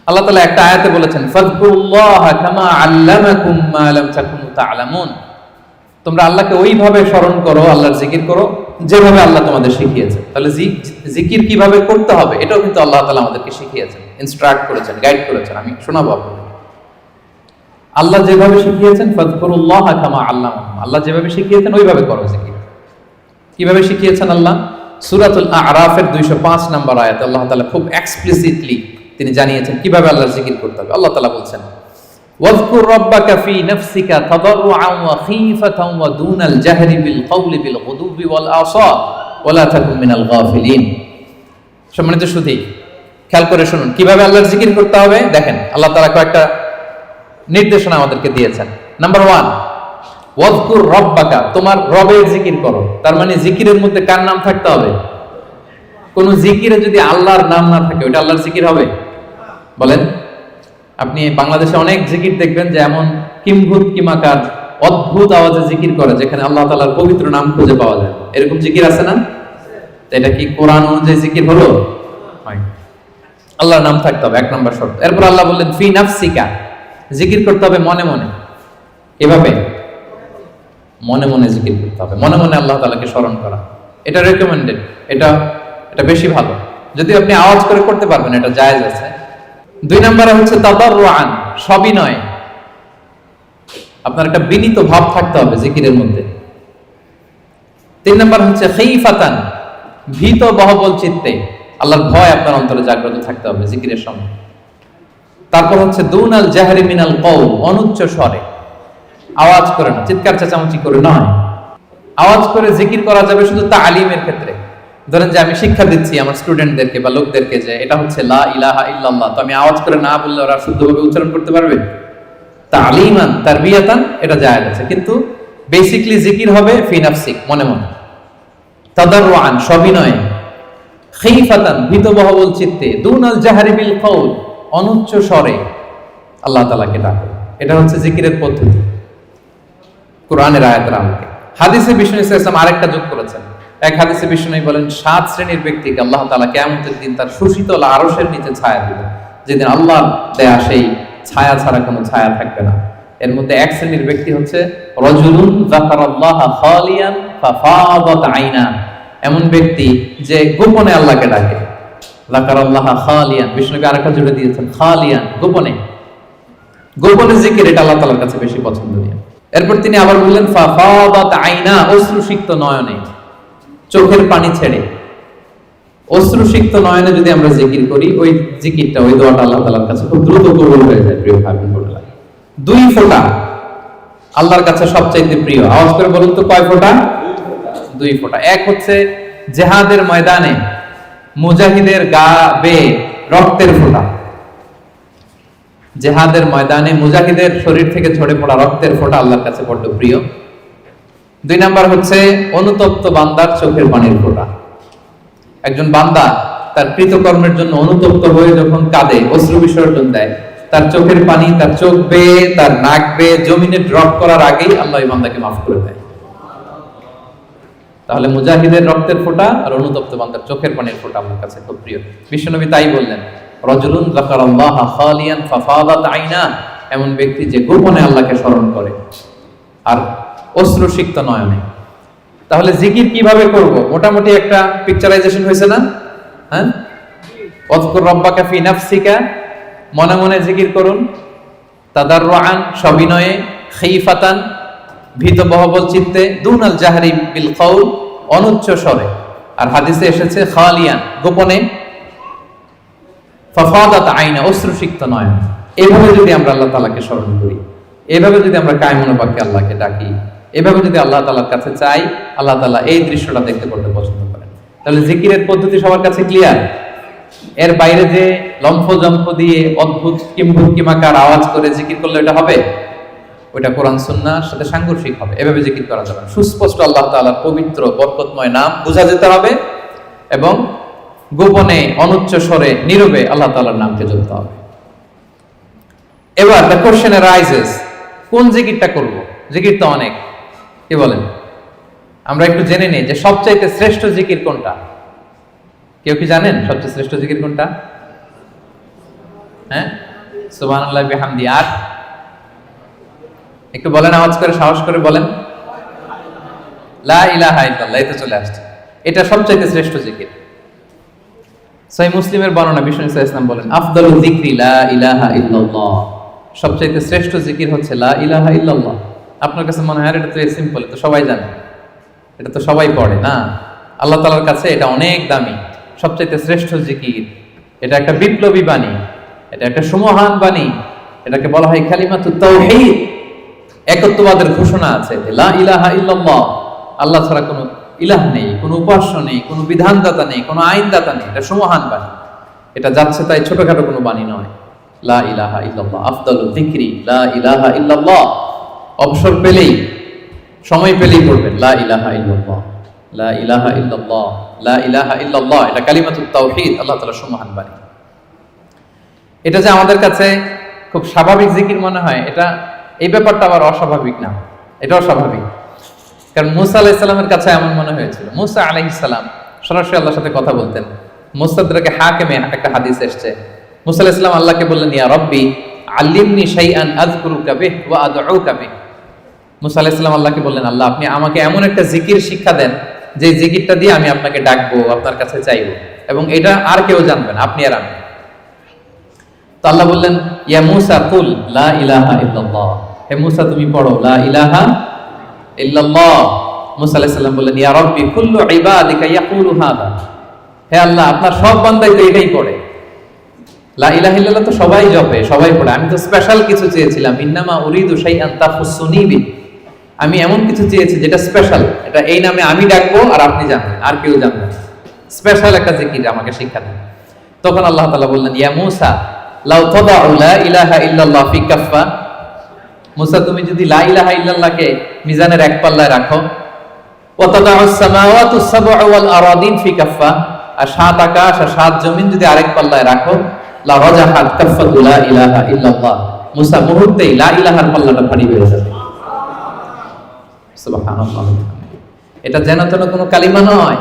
Speaker 1: আল্লাহ তাআলা একটা আয়াতে বলেছেন ফাযকুরুল্লাহা কামা আল্লামাকুম মা লাম তাকুনু তা'লামুন, তোমরা আল্লাহকে ওইভাবে স্মরণ করো, আল্লাহর জিকির করো যেভাবে আল্লাহ তোমাদের শিখিয়েছেন। তাহলে জিকির কিভাবে করতে হবে এটাও কিন্তু আল্লাহ তাআলা আমাদেরকে শিখিয়েছেন, ইনস্ট্রাক্ট করেছেন, গাইড করেছেন। আমি শোনাবো আপনাদের। আল্লাহ যেভাবে শিখিয়েছেন ফাযকুরুল্লাহা কামা আল্লামাকুম, আল্লাহ যেভাবে শিখিয়েছেন ওইভাবে করো জিকির। কিভাবে শিখিয়েছেন আল্লাহ? সূরাতুল আ'রাফের 205 নম্বর আয়াতে আল্লাহ তাআলা খুব এক্সপ্লিসিটলি তিনি জানিয়েছেন কিভাবে আল্লাহর জিকির করতে হবে। আল্লাহ তাআলা বলছেন ওয়াযকুর রাব্বাকা ফি নাফসিকা তাদাররুআন ওয়া খীফাতান ওয়া দুনাল জাহরি বিল কওলি বিল গুদুবি ওয়াল আসাল ওয়া লা তাকুন মিনাল গাফিলিন। সম্মানিত সুধী, খেয়াল করে শুনুন কিভাবে আল্লাহর জিকির করতে হবে। দেখেন আল্লাহ তাআলা কয়েকটা নির্দেশনা আমাদেরকে দিয়েছেন। নাম্বার 1, ওয়াযকুর রাব্বাকা, তোমার রবের জিকির করো। তার মানে জিকিরের মধ্যে কার নাম থাকতে হবে? কোন জিকিরে যদি আল্লাহর নাম না থাকে ওটা আল্লাহর জিকির হবে? বলেন। আপনি বাংলাদেশে অনেক জিকির দেখবেন যে এমন কিম্ভূত কিমাকার অদ্ভুত আওয়াজে জিকির করে যেখানে আল্লাহ তাআলার পবিত্র নাম খুঁজে পাওয়া যায়। এরকম জিকির আছে না? এটা কি কোরআন অনুযায়ী জিকির হলো? হয়। আল্লাহর নাম থাকতে হবে, 1 নম্বর শর্ত। এরপর আল্লাহ বললেন ফি নাফসিকা, জিকির করতে হবে মনে মনে। এভাবে মনে মনে জিকির করতে হবে, মনে মনে আল্লাহ তাআলাকে স্মরণ করা। এটা রেকমেন্ডেড, এটা বেশি ভালো। যদি আপনি আওয়াজ করে করতে পারবেন এটা জায়েজ আছে। 2 নম্বরে হচ্ছে তাদাররুআন, সবিনয়। আপনার একটা বিনীত ভাব থাকতে হবে জিকিরের মধ্যে। 3 নম্বর হচ্ছে খীফাতান, ভীত বহবল চিত্তে, আল্লাহর ভয় আপনার অন্তরে জাগ্রত থাকতে হবে জিকিরের সময়। তারপর হচ্ছে দুনাল জাহরি মিনাল কওল, অনুচ্চ স্বরে, আওয়াজ করে না, চিৎকার চেঁচামেচি করে নয়। আওয়াজ করে জিকির করা যাবে শুধু তালিমের ক্ষেত্রে। ধরেন যে আমি শিক্ষা দিচ্ছি আমার স্টুডেন্টদেরকে বা লোকদেরকে যে এটা হচ্ছে লা ইলাহা ইল্লাল্লাহ, তো আমি আওয়াজ করে না বললে ওরা শুদ্ধভাবে উচ্চারণ করতে পারবে? তালিমান তারবিয়াতান এটা জায়েজ আছে, কিন্তু বেসিক্যালি জিকির হবে ফি নাফসিক, মনে মনে। তাদাররুআন, সবিনয়ে। খীফাতান, ভীত বহবল চিত্তে। দুনাল জাহরি বিল কওল, অনুচ্চ স্বরে আল্লাহ তাআলাকে ডাকো। এটা হচ্ছে জিকিরের পদ্ধতি কোরআনের আয়াতের আলোকে। হাদিসে বিষ্ণু ইসলাম আরেকটা যোগ করেছেন। এক হাদিসে বিষ্ণু বলেন 7 শ্রেণীর ব্যক্তিকে আল্লাহ তাআলা কিয়ামতের দিন তার সুশীতল আরশের নিচে ছায়া দিবেন, যেদিন আল্লাহর দেয়া সেই ছায়া ছাড়া কোনো ছায়া থাকবে না। এর মধ্যে 1 শ্রেণীর ব্যক্তি হচ্ছে রাজুলুন যাকারাল্লাহা খালিয়ান ফাফাদাত আইনা, এমন ব্যক্তি যে গোপনে আল্লাহকে ডাকে। যাকারাল্লাহা খালিয়ান, বিষ্ণুকে আরেকটা জুড়ে দিয়েছেন খালিয়ান, গোপনে। গোপনে জিকির এটা আল্লাহ তাআলার কাছে বেশি পছন্দনীয়। এরপর তিনি আবার বললেন ফাফাদাত আইনা, অশ্রুসিক্ত নয়নে, চোখের পানি ছেড়ে অশ্রুসিক্ত নয়নে যদি আমরা জিকির করি, ওই জিকিরটা, ওই দোয়াটা আল্লাহ তাআলার কাছে খুব দ্রুত কবুল হয়ে যায়। প্রিয় ভাই বোনেরা, 2 ফোঁটা আল্লাহর কাছে সবচাইতে প্রিয়। আওয়াজ করে বলুন তো কয় ফোঁটা? 2 ফোঁটা। এক হচ্ছে জিহাদের ময়দানে মুজাহিদের গা বেয়ে রক্তের ফোঁটা। জিহাদের ময়দানে মুজাহিদের শরীর থেকে ঝরে পড়া রক্তের ফোঁটা আল্লাহর কাছে বড় প্রিয়। 2 নাম্বার হচ্ছে অনুতপ্ত বান্দার চোখের পানির ফোঁটা। একজন বান্দা তার কৃতকর্মের জন্য অনুতপ্ত হয়ে যখন কাঁদে, অশ্রু বিসর্জন দেয়, তার চোখের পানি তার চোখ বেয়ে, তার নাক বেয়ে জমিনে ড্রপ করার আগেই আল্লাহ এই বান্দাকে মাফ করে দেয়। তাহলে মুজাহিদের রক্তের ফোঁটা আর অনুতপ্ত বান্দার চোখের পানির ফোঁটা আমার কাছে খুব প্রিয়। বিশ্বনবী তাই বললেন, রাজুলুন যাকারাল্লাহা খালিয়ান ফাফাদাত আইনা, এমন ব্যক্তি যে গোপনে আল্লাহকে স্মরণ করে আর অশ্রুসিক্ত নয়নে। তাহলে জিকির কিভাবে করব? মোটামুটি একটা পিকচারাইজেশন হয়েছে না? হ্যাঁ, ওয়াযকুর রাব্বাকা ফি নাফসিকা, মনে মনে জিকির করুন। তাদাররুআন, সবিনয়ে। খীফাতান, ভীত বহবল চিত্তে। দুনাল জাহরি বিল কওল, অনুচ্চ স্বরে। আর হাদিসে এসেছে খালিয়ান, গোপনে। ফাফাদাত আইনা, অশ্রুসিক্ত নয়ন। এভাবে যদি আমরা আল্লাহ তাআলাকে স্মরণ করি, এভাবে যদি আমরা কায়মনোবাক্যে আল্লাহকে ডাকি, এভাবে যদি আল্লাহ তাআলার কাছে চাই, আল্লাহ তাআলা এই দৃশ্যটা দেখতে করতে পছন্দ করেন। তাহলে জিকিরের পদ্ধতি সবার কাছে ক্লিয়ার? এর বাইরে যে লম্ফ জম্ফ দিয়ে অদ্ভুত কিম্ভূত কিমাকার আওয়াজ করে জিকির করলে এটা হবে? ওইটা কোরআন সুন্নাহর সাথে সাংঘর্ষিক হবে। এভাবে জিকির করা যাবে না। সুস্পষ্ট আল্লাহ তাআলার পবিত্র বরকতময় নাম বোঝা যেতে হবে এবং গোপনে অনুচ্চ স্বরে নীরবে আল্লাহ তাআলার নামকে জপতে হবে। এবার দ্য কোশ্চেন অ্যারাইজেস, কোন জিকিরটা করব? জিকির তো অনেক, কি বলেন? আমরা একটু জেনে নিই যে সবচাইতে শ্রেষ্ঠ জিকির কোনটা। কেউ কি জানেন সবচেয়ে শ্রেষ্ঠ জিকির কোনটা? হ্যাঁ, সুবহানাল্লাহি বিহামদি। আর একটু বলেন, আওয়াজ করে, সাহস করে বলেন। লা ইলাহা ইল্লাল্লাহ, এই তো চলে আসছে। এটা সবচাইতে শ্রেষ্ঠ জিকির। সহিহ মুসলিমের বর্ণনা, বিষ্ণু সাল্লাল্লাহু আলাইহি ওয়াসাল্লাম বলেন, আফদালু যিকরি লা ইলাহা ইল্লাল্লাহ। সবচাইতে শ্রেষ্ঠ জিকির হচ্ছে লা ইলাহা ইল্লাল্লাহ। আপনার কাছে মনে হয় এটা তো সিম্পল, এটা তো সবাই জানে, এটা তো সবাই পড়ে না। আল্লাহ তাআলার কাছে এটা অনেক দামি, সবচাইতে শ্রেষ্ঠ জিকির। এটা একটা বিপ্লবী বাণী, এটা একটা সুমহান বাণী। এটাকে বলা হয় কালিমাতুত তাওহীদ, একত্ববাদের ঘোষণা আছে। লা ইলাহা ইল্লাল্লাহ, আল্লাহ ছাড়া কোনো ইলাহ নেই, কোনো উপাস্য নেই, কোনো বিধানদাতা নেই, কোনো আইনদাতা নেই। এটা সুমহান বাণী, এটা যাচ্ছে তাই ছোটখাটো কোনো বাণী নয়। লা ইলাহা ইল্লাল্লাহ আফদালু যিকরি লা ইলাহা ইল্লাল্লাহ। অবসর পেলেই, সময় পেলেই পড়বেন লা ইলাহা ইল্লাল্লাহ, লা ইলাহা ইল্লাল্লাহ, লা ইলাহা ইল্লাল্লাহ। এটা কালিমাতুত তাওহীদ, আল্লাহ তাআলার সুমহান বাণী। এটা যে আমাদের কাছে খুব স্বাভাবিক জিকির মনে হয়, এটা এই ব্যাপারটা আবার অস্বাভাবিক না, এটাও স্বাভাবিক। কারণ মুসা আলাইহিস সালামের কাছে এমন মনে হয়েছিল। মুসা আলাইহিস সালাম সরাসরি আল্লাহর সাথে কথা বলতেন। মুস্তাদরাকে হাকিমে একটা হাদিস এসেছে, মুসা আলাইহিস সালাম আল্লাহকে বললেন, ইয়া রব্বি আল্লিমনি শাইআন আযকুরুকা বিহি ওয়া আদউকা বিহি। মুসা আলাইহিস সালাম আল্লাহকে বললেন, আল্লাহ আপনি আমাকে এমন একটা জিকির শিক্ষা দেন যে জিকিরটা দিয়ে আমি আপনাকে ডাকবো, আপনার কাছে চাইবো, এবং এটা আর কেউ জানবে না, আপনি আর আমি। তো আল্লাহ বললেন, ইয়া মুসা কুল লা ইলাহা ইল্লাল্লাহ। হে মুসা তুমি পড়ো লা ইলাহা ইল্লাল্লাহ। মুসা আলাইহিস সালাম বললেন, ইয়া রাব্বি কুল্লু ইবাদিকা ইয়াকুলু হাদা। হে আল্লাহ আপনার সব বান্দাই তো এটাই পড়ে, লা ইলাহা ইল্লাল্লাহ তো সবাই জপে, সবাই পড়ে। আমি তো স্পেশাল কিছু চেয়েছিলাম, ইন্নামা উরিদু শাইআন তাখুসুনি বি। আমি এমন কিছু চেয়েছি যেটা স্পেশাল, এটা এই নামে আমি ডাকবো আর আপনি জানবেন, আর কেউ জানবে না। স্পেশাল একটা জিকির আমাকে শিক্ষা দেন। তখন আল্লাহ তাআলা বললেন, ইয়া মুসা লাউ তাদাউ লা ইলাহা ইল্লাল্লাহ ফি কাফা। মুসা তুমি যদি লা ইলাহা ইল্লাল্লাহকে মিজানের এক পাল্লায় রাখো, ওয়া তাদাউস সামাওয়াতুস সাবউ ওয়াল আরাদিন ফি কাফা, আর সাত আকাশ আর সাত জমিন যদি আরেক পাল্লায় রাখো, লা রাজাহাত কাফাতু লা ইলাহা ইল্লাল্লাহ। মুসা মুহূর্তেই লা ইলাহার পাল্লাটা ভারী হয়ে যাবে। সুবহানাল্লাহ। এটা যেন তেন কোনো কালিমা নয়,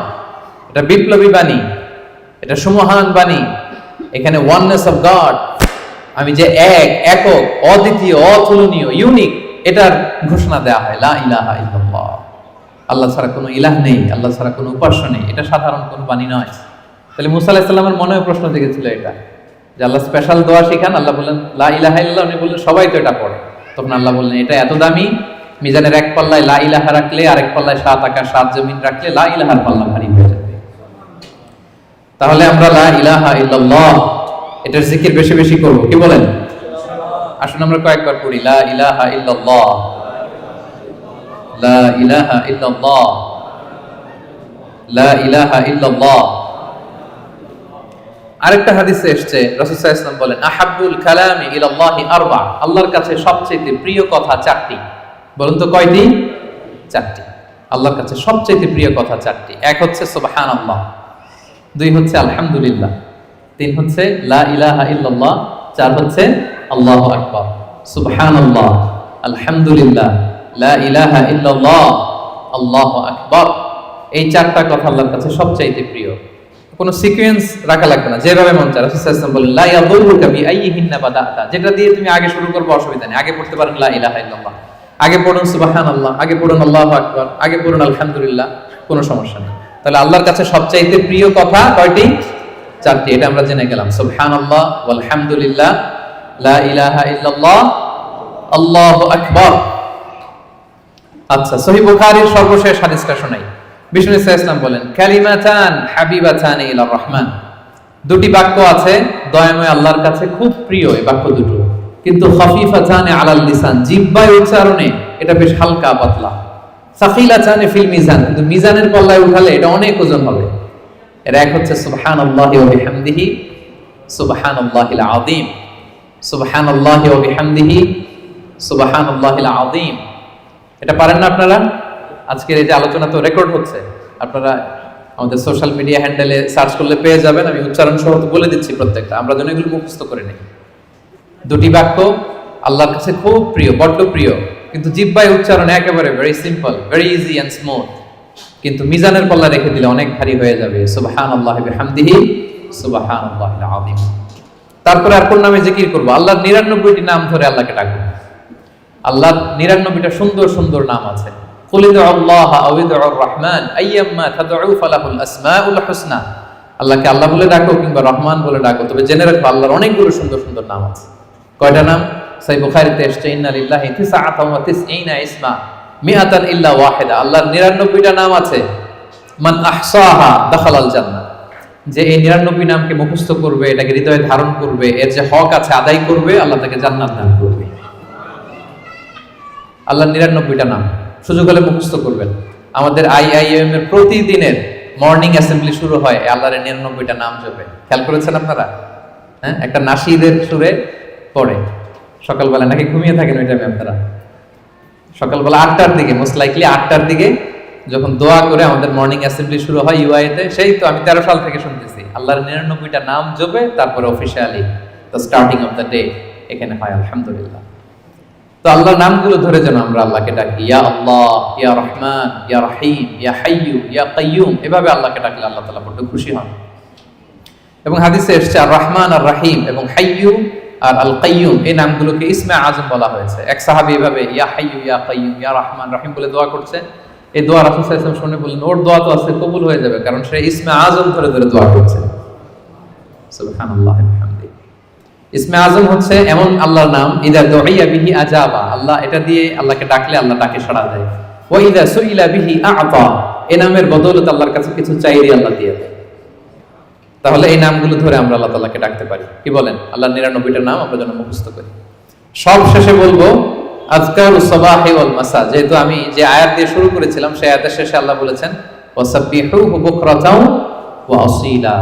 Speaker 1: এটা বিপ্লবী বাণী, এটা সুমহান বাণী। এখানে ওয়াননেস অফ গড, আমি যে এক, একক, অদ্বিতীয়, অতুলনীয়, ইউনিক, এটার ঘোষণা দেওয়া হয় লা ইলাহা ইল্লাল্লাহ। আল্লাহ ছাড়া কোনো ইলাহ নেই, আল্লাহ ছাড়া কোনো উপাস্য নেই। এটা সাধারণ কোনো বাণী নয়। তাহলে মুসা আলাইহিস সালামের মনেও প্রশ্ন জেগেছিল এটা, যে আল্লাহ স্পেশাল দোয়া শিখান। আল্লাহ বললেন লা ইলাহা ইল্লাল্লাহ, উনি বললেন সবাই তো এটা পড়ে। তখন আল্লাহ বললেন এটা এত দামি, মিজানের এক পাল্লায় লা ইলাহা রাখলে আরেক পাল্লায় সাত আকাশ সাত জমিন রাখলে লা ইলাহার পাল্লা ভারী হয়ে যাবে। তাহলে আমরা লা ইলাহা ইল্লাল্লাহ এটার জিকির বেশি বেশি করব, কি বলেন? আসুন আমরা কয়েকবার পড়ি লা ইলাহা ইল্লাল্লাহ, লা ইলাহা ইল্লাল্লাহ, লা ইলাহা ইল্লাল্লাহ। আরেকটা হাদিসে এসেছে, রাসূল সাল্লাল্লাহু আলাইহি ওয়াসাল্লাম বলেন, আহাব্বুল কালামি ইলাল্লাহি আরবা। আল্লাহর কাছে সবচেয়ে প্রিয় কথা চারটি। বলুন তো কয়টি? চারটি। আল্লাহর কাছে সবচেয়ে প্রিয় কথা চারটি। এক হচ্ছে সুবহানাল্লাহ, দুই হচ্ছে আলহামদুলিল্লাহ, তিন হচ্ছে লা ইলাহা ইল্লাল্লাহ, চার হচ্ছে আল্লাহু আকবার। সুবহানাল্লাহ, আলহামদুলিল্লাহ, লা ইলাহা ইল্লাল্লাহ, আল্লাহু আকবার। এই চারটা কথা আল্লাহর কাছে সবচাইতে প্রিয়। কোনো সিকোয়েন্স রাখা লাগবে না, যেভাবে মন চায়। রাসূল সাল্লাল্লাহু আলাইহি ওয়াসাল্লাম বলেন, লা ইয়াদুরুকা বিআইয়িহিন্না বাদাতা। যেটা দিয়ে তুমি আগে শুরু করবে অসুবিধা নেই। আগে পড়তে পারেন লা ইলাহা ইল্লাল্লাহ, আগে পড়ুন সুবহানাল্লাহ, আগে পড়ুন আল্লাহু আকবার, আগে পড়ুন আলহামদুলিল্লাহ, কোনো সমস্যা নেই। তাহলে আল্লাহর কাছে সবচাইতে প্রিয় কথা কয়টি? চারটি। এটা আমরা জেনে গেলাম, সুবহানাল্লাহ, আলহামদুলিল্লাহ, লা ইলাহা ইল্লাল্লাহ, আল্লাহু আকবার। আচ্ছা, সহিহ বুখারীর সর্বশেষ হাদিসটা শোনাই। বিষ্ণু সাল্লাল্লাহু আলাইহি ওয়াসাল্লাম বলেন, কালিমাতান হাবিবাতান ইলার রহমান। দুটি বাক্য আছে দয়াময় আল্লাহর কাছে খুব প্রিয়, এই বাক্য দুটো, কিন্তু খাফিফাতান আলাল লিসান, জিহ্বায় উচ্চারণে এটা বেশ হালকা পাতলা। সাকিলাতান ফিল মিজান, কিন্তু মিজানের পাল্লায় উঠালে এটা অনেক ওজন হবে। এর এক হচ্ছে সুবহানাল্লাহি ওয়া বিহামদিহি, সুবহানাল্লাহিল আযীম, সুবহানাল্লাহি ওয়া বিহামদিহি, সুবহানাল্লাহিল আযীম। এটা পারেন না আপনারা? আজকের এই যে আলোচনা তো রেকর্ড হচ্ছে, আপনারা আমাদের সোশ্যাল মিডিয়া হ্যান্ডেলে সার্চ করলে পেয়ে যাবেন। আমি উচ্চারণ সহ বলে দিচ্ছি প্রত্যেকটা, আমরা যেন এগুলো মুখস্থ করে নিই। দুটি বাক্য আল্লাহর কাছে খুব প্রিয়, বড্ড প্রিয়। কিন্তু জিহ্বায় উচ্চারণ একেবারে very simple, very easy and smooth, কিন্তু মিজানের পাল্লা রেখে দিলে অনেক ভারী হয়ে যাবে। সুবহানাল্লাহি বিহামদিহি সুবহানাল্লাহিল আযীম। তারপরে আর কোন নামে জিকির করব? আল্লাহর 99টি নাম ধরে আল্লাহকে ডাকবো। আল্লাহর 99টা সুন্দর সুন্দর নাম আছে। কুল ইদউল্লাহ আও ইদউর রহমান আইয়াম্মা তাদউ ফালাহুল আসমাউল হুসনা। আল্লাহকে আল্লাহ বলে ডাকো কিংবা রহমান বলে ডাকো, তবে জেনে রাখো আল্লাহর অনেকগুলো সুন্দর সুন্দর নাম আছে। কয়টা নাম? সহিহ বুখারীতে এসেছে ইন্না লিল্লাহি 99 ইসমা মিআতান ইল্লা ওয়াহিদা। আল্লাহর 99টা নাম আছে। মান আহসাহা দাখালাল জান্নাহ। যে এই 99 নামকে মুখস্থ করবে, এটাকে হৃদয়ে ধারণ করবে, এর যে হক আছে আদায় করবে, আল্লাহ তাকে জান্নাত দান করবে। আল্লাহর 99টা নাম সুযোগ হলে মুখস্থ করবেন। আমাদের আইআইএম এর প্রতিদিনের মর্নিং অ্যাসেম্বলি শুরু হয় আল্লাহর 99টা নাম জপে। খেয়াল করেছেন আপনারা? হ্যাঁ, একটা নাশিদের সুরে পড়ে সকালবেলা, নাকি ঘুমিয়ে থাকেন ওই টাইমে আপনারা? সকালবেলা 8টার দিকে, মোস্ট লাইকলি 8টার দিকে যখন দোয়া করে আমাদের মর্নিং অ্যাসেম্বলি শুরু হয় ইউআইতে, সেই তো আমি 13 সাল থেকে শুনতেছি আল্লাহর 99টা নাম জপে তারপরে officially the starting of the day এখানে হয়। আলহামদুলিল্লাহ। তো আল্লাহর নামগুলো ধরে যেন আমরা আল্লাহকে ডাকি। ইয়া আল্লাহ, ইয়া রহমান, ইয়া রহিম, ইয়া হাইয়্যু, ইয়া কাইয়্যুম। এভাবে আল্লাহকে ডাকলে আল্লাহ তাআলা বড় খুশি হন। এবং হাদিসে এসেছে আর রহমান আর রহিম এবং হাইয়্যু আর আল কাইয়্যুম, এই নামগুলোকে ইসমে আজম বলা হয়েছে। এক সাহাবী এভাবে ইয়া হাইয়্যু, ইয়া কাইয়্যুম, ইয়া রহমান, রহিম বলে দোয়া করছে। এই দোয়া রাসূল সাল্লাল্লাহু আলাইহি ওয়াসাল্লাম শুনে বললেন, ওর দোয়া তো আছে, কবুল হয়ে যাবে, কারণ সে ইসমে আজম ধরে ধরে দোয়া করছে। সুবহানাল্লাহ ওয়া বিহামদিহি। ইসমে আজম হচ্ছে এমন আল্লাহর নাম, ইদা দুইয়া বিহি আজাবা, আল্লাহ এটা দিয়ে আল্লাহকে ডাকলে আল্লাহ ডাকে সাড়া দেয়। ওয়া ইদা সুইলা বিহি আ'তা, এই নামের বদৌলতে আল্লাহর কাছে কিছু চাইলে আল্লাহ দিয়ে দেয়। তাহলে এই নামগুলো ধরে আমরা আল্লাহ তাআলাকে ডাকতে পারি। কি বলেন? আল্লাহর 99টা নাম আমরা যেন মুখস্থ করি। সব শেষে বলবো আযকারুস সাবাহি ওয়াল মাসা। যেহেতু আমি যে আয়াত দিয়ে শুরু করেছিলাম, সেই আয়াতের শেষে আল্লাহ বলেছেন ওয়াসাব্বিহুহু বুকরাতাও ওয়া আসীলা।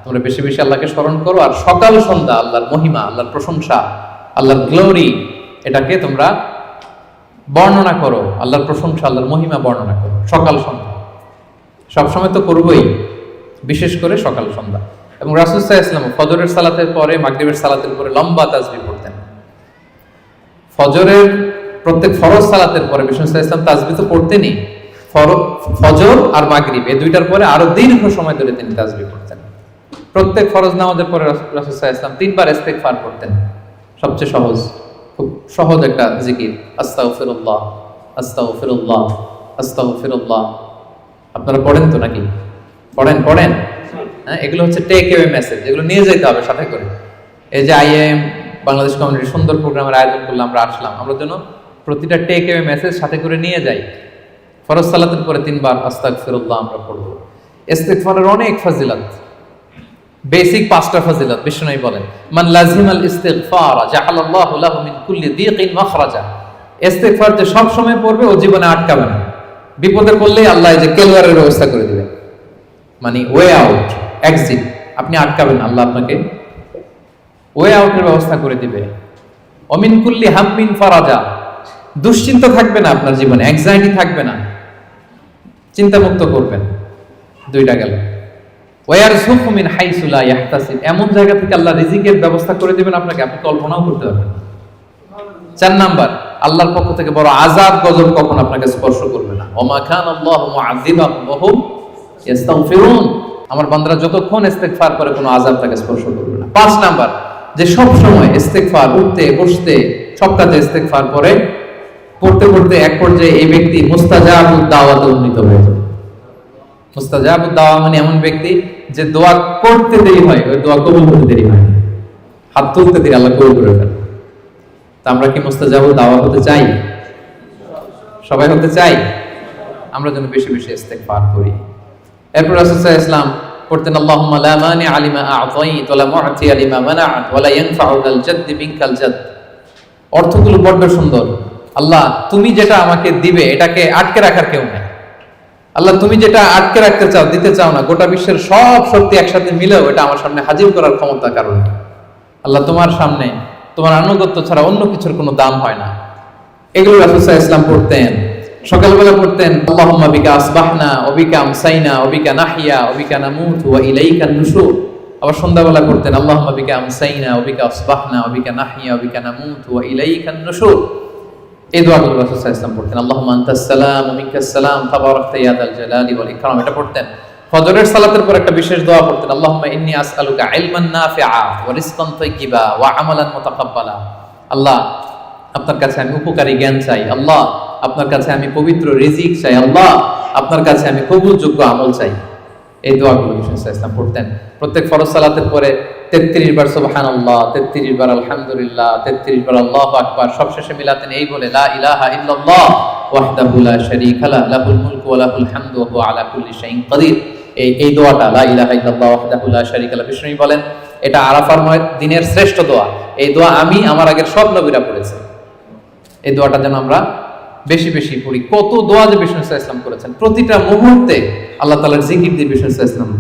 Speaker 1: তোমরা বেশি বেশি আল্লাহকে স্মরণ করো, আর সকাল সন্ধ্যা আল্লাহর মহিমা, আল্লাহর প্রশংসা, আল্লাহর গ্লোরি, এটাকে তোমরা বর্ণনা করো। আল্লাহর প্রশংসা, আল্লাহর মহিমা বর্ণনা করো সকাল সন্ধ্যা। সবসময় তো করবোই, বিশেষ করে সকাল সন্ধ্যা। এবং রাসূল সাল্লাল্লাহু আলাইহি ওয়াসাল্লাম ফজরের সালাতের পরে, মাগরিবের সালাতের পরে লম্বা তাসবিহ পড়তেন। ফজরের প্রত্যেক ফরজ সালাতের পরে বিষ্ণু সাল্লাল্লাহু আলাইহি ওয়াসাল্লাম তাসবিহ তো পড়তেনই, ফজর আর মাগরিব এই দুইটার পরে আরো দীর্ঘ সময় ধরে তিনি তাসবিহ পড়তেন। প্রত্যেক ফরজ নামাজের পরে রাসূল সাল্লাল্লাহু আলাইহি ওয়াসাল্লাম 3 বার ইস্তিগফার করতেন। সবচেয়ে সহজ, খুব সহজ একটা জিকির, আস্তাগফিরুল্লাহ আস্তাগফিরুল্লাহ আস্তাগফিরুল্লাহ। আপনারা পড়েন তো নাকি? পড়েন। হ্যাঁ, এগুলো হচ্ছে টেক অ্যাওয়ে মেসেজ, এগুলো নিয়ে যেতে হবে সাথে করে। এই যে আইএম বাংলাদেশ কমিউনিটির সুন্দর প্রোগ্রামের আয়োজন করলাম, আমরা আসলাম, আমরা যেন প্রতিটা টেক অ্যাওয়ে মেসেজ সাথে করে নিয়ে যাই। ফরজ সালাতের পরে 3 বার আস্তাগফিরুল্লাহ আমরা পড়বো। ইস্তিগফারের অনেক ফজিলত, বেসিক 5টা ফজিলত বিষ্ণুই বলেন, মান লাজিমাল ইস্তিগফার জাআলাল্লাহু লাহু মিন কুল্লি দীকিন মাখরাজা। ইস্তিগফার যে সব সময় পড়বে ও জীবনে আটকাবে না, বিপদে পড়লেই আল্লাহ এই যে কেলওয়ারের ব্যবস্থা করে দিবেন, মানে ওয়ে আউট, এক্সিট। আপনি আটকাবেন, আল্লাহ আপনাকে ওয়ে আউটের ব্যবস্থা করে দিবে। অমিন কুল্লি হাম্মিন ফারাজা, দুশ্চিন্তা থাকবে না আপনার জীবনে, অ্যাংজাইটি থাকবে না, চিন্তা মুক্ত করবেন। 2টা গেল। ওয়ারযুকহু মিন হাইসু লা ইয়াহতাসিব, এমন জায়গা থেকে আল্লাহ রিজিকের ব্যবস্থা করে দিবেন আপনাকে, আপনি কল্পনাও করতে পারবেন না। 4 নাম্বার, আল্লাহর পক্ষ থেকে বড় আযাব গজব কখন আপনাকে স্পর্শ করবে না। ওমা কানাল্লাহু মুআযিবাহুম ওয়া হুম ইস্তাগফিরুন, আমার বান্দারা যতক্ষণ ইস্তিগফার করে কোনো আযাব তাকে স্পর্শ করবে না। 5 নাম্বার, যে সব সময় ইস্তিগফার, উঠতে বসতে সব কাজে ইস্তিগফার করে পড়তে পড়তে এক পর্যায়ে এই ব্যক্তি মুস্তাজাবুদ দাওয়াতে উন্নীত হয়ে যায়। মুস্তাজাবুদ দাওয়া মানে এমন ব্যক্তি যে দোয়া করতে দেরি হয়, ওই দোয়া কবুল হতে দেরি হয়, হাত তুলতে দেরি আল্লাহ কবুল করে ফেলে। তা আমরা কি মুস্তাজাবুদ দাওয়া হতে চাই? সবাই হতে চাই? আমরা যেন বেশি বেশি ইস্তিগফার করি। এরপর রাসূল সাল্লাল্লাহু আলাইহি ওয়াসাল্লাম পড়তেন আল্লাহুম্মা লা মানিআ লিমা আ'তাইতা ওয়া লা মু'তিয়া লিমা মানা'ত ওয়া লা ইয়ানফা'ু যাল জাদ্দি মিনকাল জাদ। অর্থগুলো বড় সুন্দর। আল্লাহ তুমি যেটা আমাকে দিবে এটাকে আটকে রাখার কেউ নেই। আল্লাহ তুমি যেটা আটকে রাখতে চাও, দিতে চাও না, গোটা বিশ্বের সব শক্তি একসাথে মিলেও এটা আমার সামনে হাজির করার ক্ষমতা কারণ আল্লাহ, তোমার সামনে তোমার আনুগত্য ছাড়া অন্য কিছুর কোনো দাম হয় না। এগুলো রাসূল সাল্লাল্লাহু আলাইহি ওয়াসাল্লাম পড়তেন। সকালবেলা পড়তেন আল্লাহুম্মা বিকা আসবাহনা ওয়া বিকা আমসাইনা ওয়া বিকা নাহইয়া ওয়া বিকা নামুতু ওয়া ইলাইকান নুশুর। আবার সন্ধ্যাবেলা পড়তেন আল্লাহুম্মা বিকা আমসাইনা ওয়া বিকা আসবাহনা ওয়া বিকা নাহইয়া ওয়া বিকা নামুতু ওয়া ইলাইকান নুশুর। এই দোয়াগুলো রাসূল সাল্লাল্লাহু আলাইহি ওয়াসাল্লাম পড়তেন। আল্লাহুম্মা আনতাস সালাম ওয়া মিনকাস সালাম তাবারাকতা ইয়া যাল জালালি ওয়াল ইকরাম, এটা পড়তেন। ফজরের সালাতের পর একটা বিশেষ দোয়া পড়তেন, আল্লাহুম্মা ইন্নী আসআলুকা ইলমান নাফিআ ওয়া রিজকান তাইয়্যিবা ওয়া আমালান মুতাকাব্বালা। আল্লাহ, আপনার কাছে আমি উপকারী জ্ঞান চাই। আল্লাহ, আপনার কাছে আমি পবিত্র রিজিক চাই। আল্লাহ, আপনার কাছে আমি কবুলযোগ্য আমল চাই। এই দোয়াগুলো রাসূল সাল্লাল্লাহু আলাইহি ওয়াসাল্লাম পড়তেন। প্রত্যেক ফরজ সালাতের পরে 33 বার সুবহানাল্লাহ, 33 বার আলহামদুলিল্লাহ, 33 বার আল্লাহু আকবার, সবশেষে মিলাতেন এই বলে লা ইলাহা ইল্লাল্লাহ ওয়াহদাহু লা শারীকা লাহু লাহুল মুলকু ওয়া লাহুল হামদু ওয়া হুয়া আলা কুল্লি শাইইন কাদির। এই দোয়াটা লা ইলাহা ইল্লাল্লাহ ওয়াহদাহু লা শারীকা লাহু, বিষ্ণু বলেন এটা আরাফার দিনের শ্রেষ্ঠ দোয়া। এই দোয়া আমি আমার আগের সব নবীরা পড়েছে। এই দোয়াটা যেন আমরা বেশি বেশি পড়ি। কত দোয়া যে বিষ্ণু সাল্লাল্লাহু আলাইহি ওয়াসাল্লাম করেছেন, প্রতিটা মুহূর্তে আল্লাহ তাআলার জিকির দিয়ে বিষ্ণু সাল্লাল্লাহু আলাইহি ওয়াসাল্লাম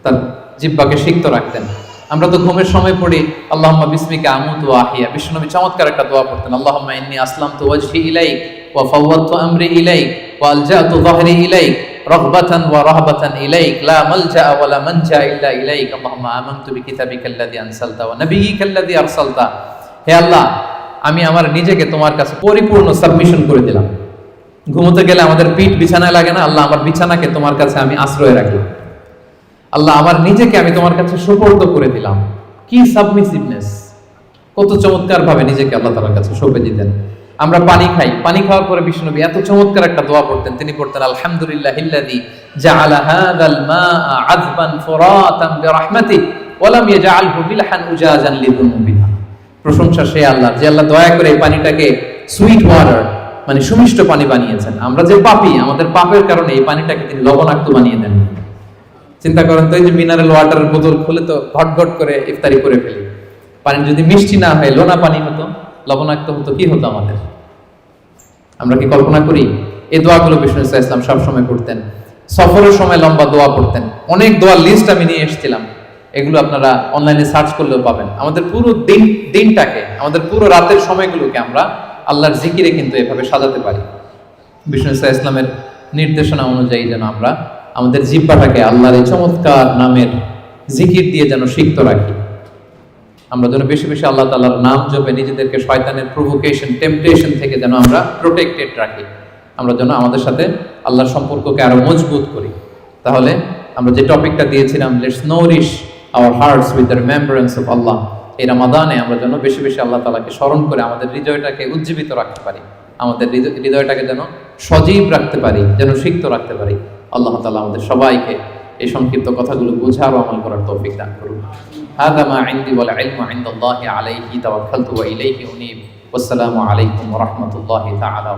Speaker 1: তার জিহ্বাকে সিক্ত রাখতেন। আমরা তো ঘুমের সময় পড়ি আল্লাহুম্মা বিসমিকা আমুতু ওয়া আহইয়া, বিষ্ণুনবী চমৎকার একটা দোয়া পড়তেন, আল্লাহুম্মা ইন্নী আসলামতু ওয়াজহি ইলাইক ওয়া ফাওয়াদতু আমরি ইলাইক ওয়া আলজাতু যাহরি ইলাইক রাগবাতান ওয়া রাহবাতান ইলাইক লা মালজা ওয়া লা মানজা ইল্লা ইলাইক, আল্লাহুম্মা আমানতু বিকিতাবিকাল্লাযী আনসালতা ওয়া নাবিয়্যিকাল্লাযী আরসালতা। হে আল্লাহ, আমি আমার নিজেকে তোমার কাছে পরিপূর্ণ সাবমিশন করে দিলাম। ঘুমোতে গেলে আমাদের পিঠ বিছানায় লাগে না, আল্লাহ আমার বিছানাকে তোমার কাছে আমি আশ্রয় রাখলাম। আল্লাহ, আমার নিজেকে আমি তোমার কাছে সুপর্দ করে দিলাম। কি সাবমিসিভনেস, কত চমৎকার ভাবে নিজেকে আল্লাহ তাআলার কাছে সঁপে দিতেন। আমরা পানি খাই, পানি খাওয়ার পরে বিষ্ণুনবী এত চমৎকার একটা দোয়া পড়তেন, তিনি পড়তেন আলহামদুলিল্লাহিল্লাযী জাআলা হাযাল মাআ আযবান ফুরাতান বিরাহমাতিহি ওয়া লাম ইয়াজআলহু মিলহান উজাজান লিযুনুবিনা। প্রশংসা সে আল্লাহ, যে আল্লাহ দয়া করে এই পানিটাকে সুইট ওয়াটার মানে সুমিষ্ট পানি বানিয়েছেন। আমরা যে পাপী, আমাদের পাপের কারণে এই পানিটাকে তিনি লবণাক্ত বানিয়ে দেন। চিন্তা করেন তো, এই যে মিনারেল ওয়াটারের বোতল খুলে তো ঘট ঘট করে ইফতারি করে ফেলি, পানি যদি মিষ্টি না হয়, লোনা পানি হতো, লবণাক্ত হতো, কি হতো আমাদের? আমরা কি কল্পনা করি? এই দোয়াগুলো বিষ্ণু সাল্লাল্লাহু আলাইহি ওয়াসাল্লাম সবসময় পড়তেন। সফরের সময় লম্বা দোয়া পড়তেন, অনেক দোয়ার লিস্ট আমি নিয়ে এসেছিলাম, এগুলো আপনারা অনলাইনে সার্চ করলেও পাবেন। আমাদের পুরো দিনটাকে, আমাদের পুরো রাতের সময়গুলোকে আমরা আল্লাহর জিকিরে কিন্তু এভাবে সাজাতে পারি। বিষ্ণু সাল্লাল্লাহু আলাইহি ওয়াসাল্লামের নির্দেশনা অনুযায়ী যেন আমরা আমাদের জিহ্বাটাকে আল্লাহর এই চমৎকার নামের জিকির দিয়ে যেন সিক্ত রাখি। আমরা যেন বেশি বেশি আল্লাহ তাআলার নাম জপে নিজেদেরকে শয়তানের প্রভোকেশন, টেম্পটেশন থেকে যেন আমরা প্রোটেক্টেড রাখি। আমরা যেন আমাদের সাথে আল্লাহর সম্পর্ককে আরো মজবুত করি। তাহলে আমরা যে টপিকটা দিয়েছিলাম, let's nourish our hearts with the remembrance of Allah, এই রমাদানে আমরা যেন বেশি বেশি আল্লাহ তাআলাকে স্মরণ করে আমাদের হৃদয়টাকে উজ্জীবিত রাখতে পারি, আমাদের হৃদয়টাকে যেন সজীব রাখতে পারি, যেন সিক্ত রাখতে পারি। আল্লাহ তাআলা আমাদের সবাইকে এই সংক্ষিপ্ত কথাগুলো বোঝার ও আমল করার তৌফিক দান করুন। হাযা মা ইনদি ওয়াল ইলমু ইনদাল্লাহি আলাইহি তাওয়াক্কালতু ওয়া ইলাইহি উনীব। ওয়াসসালামু আলাইকুম ওয়া রাহমাতুল্লাহি তাআলা।